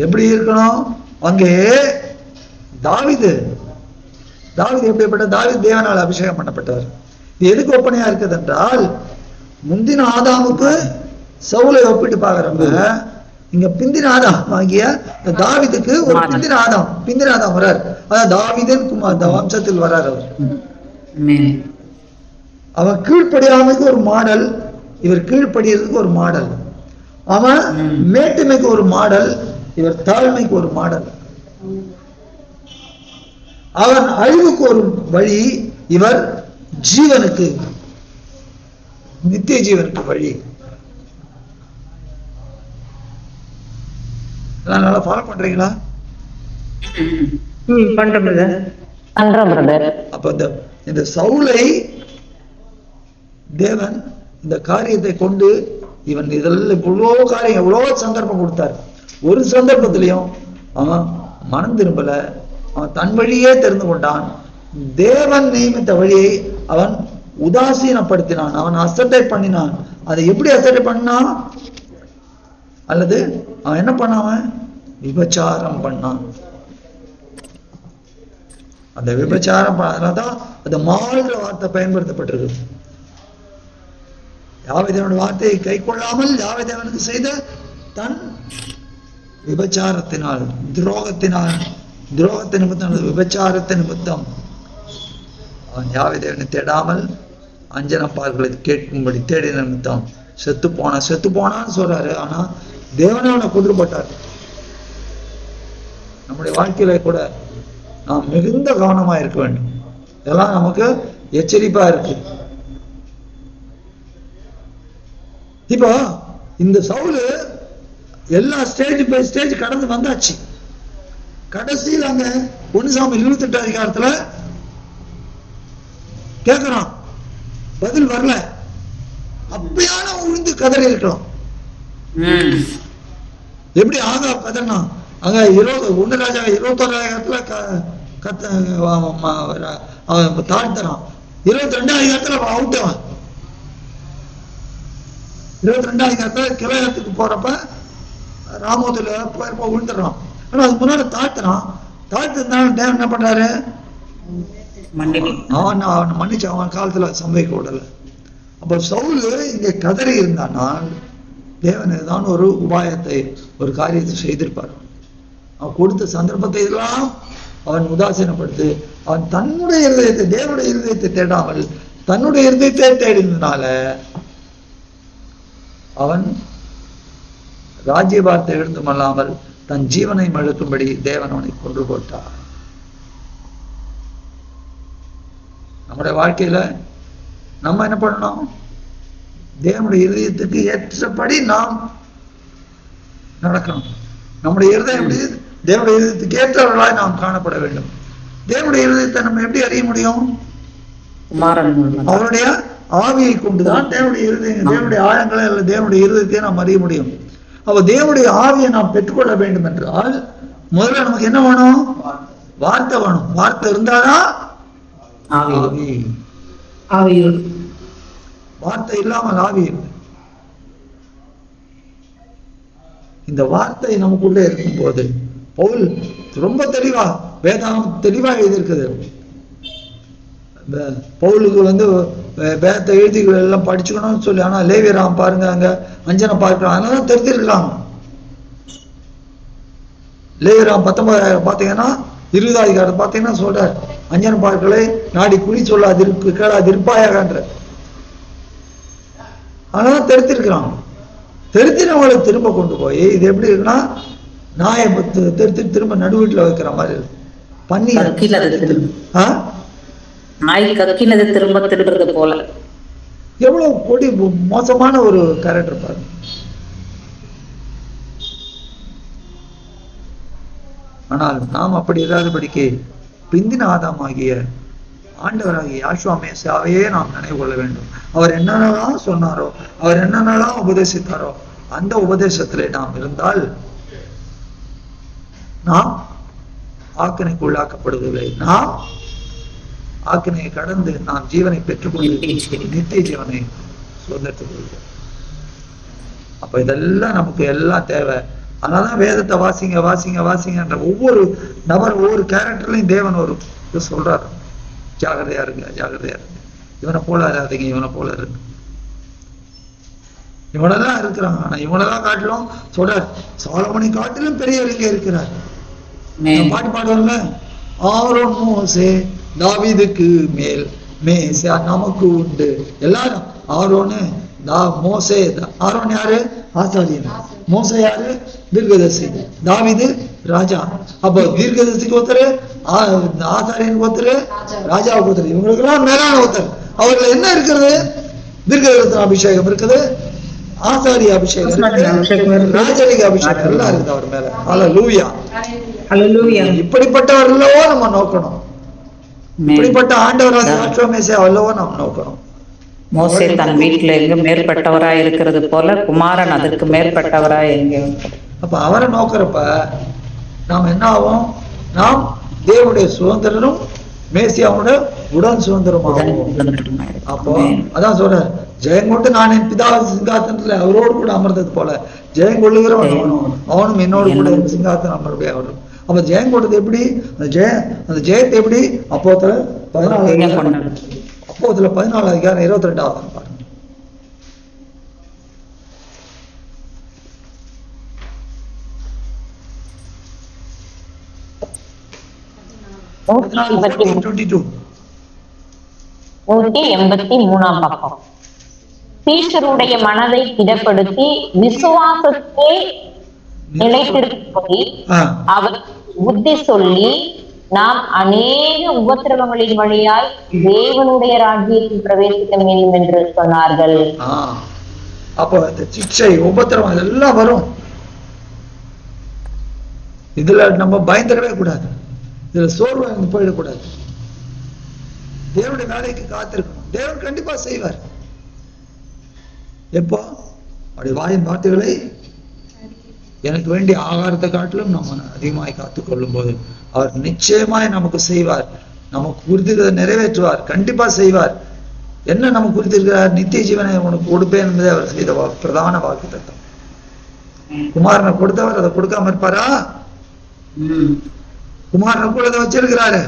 S1: எப்படி இருக்கணும்? அங்கே தாவீது எப்படிப்பட்ட? தாவீது தேவனால் அபிஷேகம் பண்ணப்பட்டவர். இது எதுக்கு ஒப்பனையா இருக்குது என்றால் முந்தின ஆதாமுக்கு சவுலை ஒப்பிட்டு பாக்குறப்ப இங்க பிந்தின ஆதாம் ஆகிய தாவீதுக்கு ஒரு பிந்தின ஆதாம் வர்றார். அதான் தாவீதின் வம்சத்தில் வர்றார் அவர். அவன் கீழ்ப்படியாமைக்கு ஒரு மாடல், இவர் கீழ்ப்படியறதுக்கு ஒரு மாடல். அவன் மேட்டுமைக்கு ஒரு மாடல், இவர் தாழ்மைக்கு ஒரு மாடல். அவன் அழிவுக்கு ஒரு வழி, இவர் ஜீவனுக்கு, நித்திய ஜீவனுக்கு வழி. நல்லா ஃபாலோ பண்றீங்களா?
S5: பண்றோம் பிரதர்.
S1: அப்ப இந்த சவுலை தேவன் இந்த காரியத்தை கொண்டு இவன் இதெல்லாம் இவ்வளோ காரியம், எவ்வளோ சந்தர்ப்பம் கொடுத்தார். ஒரு சந்தர்ப்பத்திலையும் அவன் மனம் திரும்பல, அவன் தன் வழியே தெரிந்து கொண்டான். தேவன் நியமித்த வழியை அவன் உதாசீனப்படுத்தினான், அவன் அசட்டை பண்ணினான். அதை எப்படி அசட்டை பண்ணான்? அல்லது அவன் என்ன பண்ணான்? விபச்சாரம் பண்ணான். அந்த விபச்சாரம் அதனால்தான் அந்த மாறுகிற வார்த்தை பயன்படுத்தப்பட்டிருக்கு. யாவேதேவனுடைய வார்த்தையை கை கொள்ளாமல் யாவேதேவனுக்கு செய்த தன் விபச்சாரத்தினால், துரோகத்தின் நிமித்தம், விபச்சாரத்தின் நிமித்தம் அவன் யாவேதேவனை தேடாமல் அஞ்சனப்பார்களை கேட்கும்படி தேடின நிமித்தம் செத்து போனான்னு சொல்றாரு. ஆனா தேவனே அவனை கொன்றுபட்டார். நம்முடைய வாழ்க்கையில கூட நாம் மிகுந்த கவனமா இருக்க வேண்டும். இதெல்லாம் நமக்கு எச்சரிப்பா இருக்கு. இப்போ இந்த சவுல் எல்லா ஸ்டேஜ் பை ஸ்டேஜ் கடந்து வந்தாச்சு. கடைசியில் அங்க 1 சாமுவேல் 28 அதிகாரத்துல கேட்கிறான், பதில் வரல. அப்படியான உழுந்து கதறி இருக்கலாம். எப்படி ஆகா கதறினா அங்க 1 ராஜா 21 அதிகாரத்துல அவன் தாழ்த்தறான். 22 அதிகாரத்துல அவன் அவுட்டவன். 22 அதிகாரத்துல கிளையத்துக்கு போறப்ப ராமோத்துல போயிருப்ப விழுந்துடுறான். ஆனா அது முன்னாடி தாழ்த்துறான். தாழ்த்திருந்தாலும் தேவன் என்ன பண்றாரு? அவன் மன்னிச்சு அவன் காலத்துல சம்பவிக்க விடல. அப்ப சவுல் இங்க கதறி இருந்தானால் தேவன் ஏதாவது ஒரு உபாயத்தை, ஒரு காரியத்தை செய்திருப்பார். அவன் கொடுத்த சந்தர்ப்பத்தை எல்லாம் அவன் உதாசீனப்படுத்தி அவன் தன்னுடைய இருதயத்தை, தேவனுடைய இருதயத்தை தேடாமல் தன்னுடைய இருதயத்தை தேடினதுனால அவன் ராஜ்யபாரத்தை எழுந்துமல்லாமல் தன் ஜீவனை மழுக்கும்படி தேவன் அவனை கொன்று போட்டார். நம்முடைய வாழ்க்கையில நம்ம என்ன பண்ணணும்? தேவனுடைய இருதயத்துக்கு ஏற்றபடி நாம் நடக்கணும். நம்முடைய இருதயம் எப்படி? தேவனுடைய இருதயத்துக்கு ஏற்றவர்களாய் நாம் காணப்பட வேண்டும். தேவனுடைய இருதயத்தை நம்ம எப்படி அறிய முடியும்? அவருடைய ஆவியை கொண்டுதான் தேவனுடைய இருதயம், தேவனுடைய ஆழங்களை அல்ல தேவனுடைய இருதயத்தை நாம் அறிய முடியும். அப்ப தேவனுடைய ஆவியை நாம் பெற்றுக்கொள்ள வேண்டும் என்றால் முதல்ல நமக்கு என்ன வேணும்? வார்த்தை வேணும். வார்த்தை இருந்தாதான் ஆவி. வார்த்தை இல்லாமல் ஆவி இல்லை. இந்த வார்த்தை நமக்குள்ளே இருக்கும் போது பவுல் ரொம்ப தெளிவா வேதாகம் தெளிவா எழுதியிருக்குது. பவுலுக்கு வேதத்தை எழுதிகள் எல்லாம் படிச்சுக்கணும்னு சொல்லி, ஆனா லேவியராம் பாருங்க அங்க அஞ்சனை பார்க்கலாம், அதனால தெரிஞ்சிருக்கிறாங்க. லேவியராம் 19 பாத்தீங்கன்னா 20 அதிகாரத்தை பாத்தீங்கன்னா சொல்றார், அஞ்சன பார்க்கலை நாடி குறி சொல்லாதிருக்கு கேளாதிருப்பாயாகன்ற. அதனால தெரிஞ்சிருக்கிறாங்க. தெரிஞ்சினவங்களை திரும்ப கொண்டு போய் இது எப்படி இருக்குன்னா நாயை தெரிஞ்சு திரும்ப நடுவீட்டுல வைக்கிற மாதிரி இருக்கு. பண்ணி
S4: திரும்ப திருடுறது போல
S1: எவ்வளவு கொடி மோசமான ஒரு கேரக்டர் பாருங்க. ஆனால் நாம் அப்படி இல்லாதபடிக்கு பிந்தின ஆதாமாகிய ஆண்டவராகிய யாஷுவா மேசியாவையே நாம் நினைவு கொள்ள வேண்டும். அவர் என்னென்னலாம் சொன்னாரோ, அவர் என்னென்னலாம் உபதேசித்தாரோ அந்த உபதேசத்திலே நாம் இருந்தால் நாம் ஆக்கினைக்கு உள்ளாக்கப்படுவதில்லை. நாம் ஆக்கினையை கடந்து நாம் ஜீவனை பெற்றுக்கொண்டு நித்திய ஜீவனை சுதந்திரத்துக் கொள்வோம். அப்ப இதெல்லாம் நமக்கு எல்லாம் தேவை. அதனாலதான் வேதத்தை வாசிங்க வாசிங்க வாசிங்கன்ற ஒவ்வொரு நபர் ஒவ்வொரு கேரக்டர்லையும் தேவன் ஒரு சொல்றாரு, ஜாகிரதையா இருங்க ஜாகிரதையா இருங்க, இவனை போல இல்லாதீங்க இவனை போல இருக்கு. இவனெல்லாம் இருக்கிறாங்க. ஆனா இவனெல்லாம் காட்டிலும் சொல்றார், சாலமோனை காட்டிலும் பெரியவர் இங்க இருக்கிறார். பாட்டு பாடுவாங்கல்ல, ஆரோன் மோசே தாவீதுக்கு மேல் மேசா நமக்கு உண்டு. எல்லாரும் ஆரோனு மோசே. ஆரோன் யாரு? ஆசாரியன். மோசே யாரு? தீர்க்கதரிசி. தாவீது ராஜா. அப்போ தீர்க்கதரிசிக்கு ஒருத்தர், ஆசாரியனுக்கு ஒருத்தர், ராஜாவுக்கு ஒருத்தர். இவங்களுக்கு எல்லாம் மேலான ஒருத்தர். அவர்ல என்ன இருக்கிறது? தீர்க்கதரிசன அபிஷேகம் இருக்குது, ஆசாரிய அபிஷேகம் இருக்குது, ராஜரிக அபிஷேகம் எல்லாம் இருக்குது அவர் மேல. ஹல்லேலூயா.
S5: ஹல்லேலூயா.
S1: இப்படிப்பட்டவர்களோ நம்ம நோக்கணும். இப்படிப்பட்ட ஆண்டவராகிய யெகோவா மேசியாவல்லவோ நாம் நோக்கணும்.
S4: மோசே தன் வீட்டில எங்க மேற்பட்டவராய் இருக்கிறது போல குமாரன் அதற்கு மேற்பட்டவராய் எங்கே.
S1: அப்ப அவரை நோக்கிறப்ப நாம் என்ன ஆகும்? நாம் தேவனுடைய சுதந்திரனும் மேசியாவோட உடன் சுதந்திரம். அப்போ அதான் சொல்றார், ஜெயங்கொண்டு நான் என் பிதா சிங்காசனத்துல அவரோடு கூட அமர்ந்தது போல ஜெயங்கொள்ளுகிறவன் அவனும் என்னோடு கூட சிங்காசனம் அமர்வே அவரும். அப்ப ஜெயங்கொண்டது எப்படி? அந்த ஜெயத்தை எப்படி? அப்போத்துல 14 அதிகாரம் 22 பாருங்க.
S3: நூத்தி 183 பக்கம். சீஷருடைய மனதை திடப்படுத்தி விசுவாசத்தை நிலைத்திருக்கும்படி அவர் புத்தி சொல்லி நாம் அநேக உபத்திரவங்களின் வழியாய் தேவனுடைய ராஜ்யத்தில் பிரவேசிக்க வேண்டும் என்று சொன்னார்கள்.
S1: அப்போ சிக்ஷை உபத்திரவம் எல்லாம் வரும். இதுல நம்ம பயந்துடவே கூடாது, இதுல சோர்வு போயிடக்கூடாது. தேவனுடைய வேலைக்கு காத்திருக்கணும். தேவன் கண்டிப்பா செய்வார். எப்போ? அவருடைய வாயின் வார்த்தைகளை எனக்கு வேண்டிய ஆகாரத்தை காட்டிலும் நம்ம அதிகமாய் காத்துக் கொள்ளும் போது அவர் நிச்சயமாய் நமக்கு செய்வார். நமக்கு குறித்திருக்கிறத நிறைவேற்றுவார், கண்டிப்பா செய்வார். என்ன நமக்கு குறித்திருக்கிறார்? நித்திய ஜீவனை உனக்கு கொடுப்பேன் என்பதை அவர் செய்த பிரதான வாக்குத்தத்தம். குமாரனை கொடுத்தவர் அதை கொடுக்காம இருப்பாரா? குமாரனை கூட அதை வச்சிருக்கிறாரு.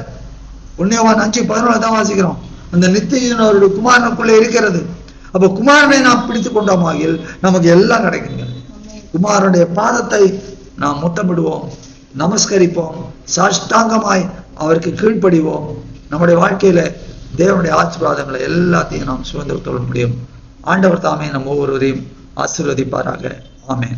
S1: புண்ணியவான் 5:11 தான் வாசிக்கிறோம். அந்த நித்திய ஜீவன் அவருடைய குமாரனுக்குள்ள இருக்கிறது. அப்ப குமாரனை நாம் பிடித்து கொண்டோமாகில் நமக்கு எல்லாம் கிடைக்குங்க. குமாரனுடைய பாதத்தை நாம் முத்தமிடுவோம், நமஸ்கரிப்போம், சாஷ்டாங்கமாய் அவருக்கு கீழ்ப்படிவோம். நம்முடைய வாழ்க்கையில தேவனுடைய ஆசீர்வாதங்களை எல்லாத்தையும் நாம் சுதந்திரம் கொள்ள முடியும். ஆண்டவர் தாமே நம் ஒவ்வொருவரையும் ஆசீர்வதிப்பாராக. ஆமென்.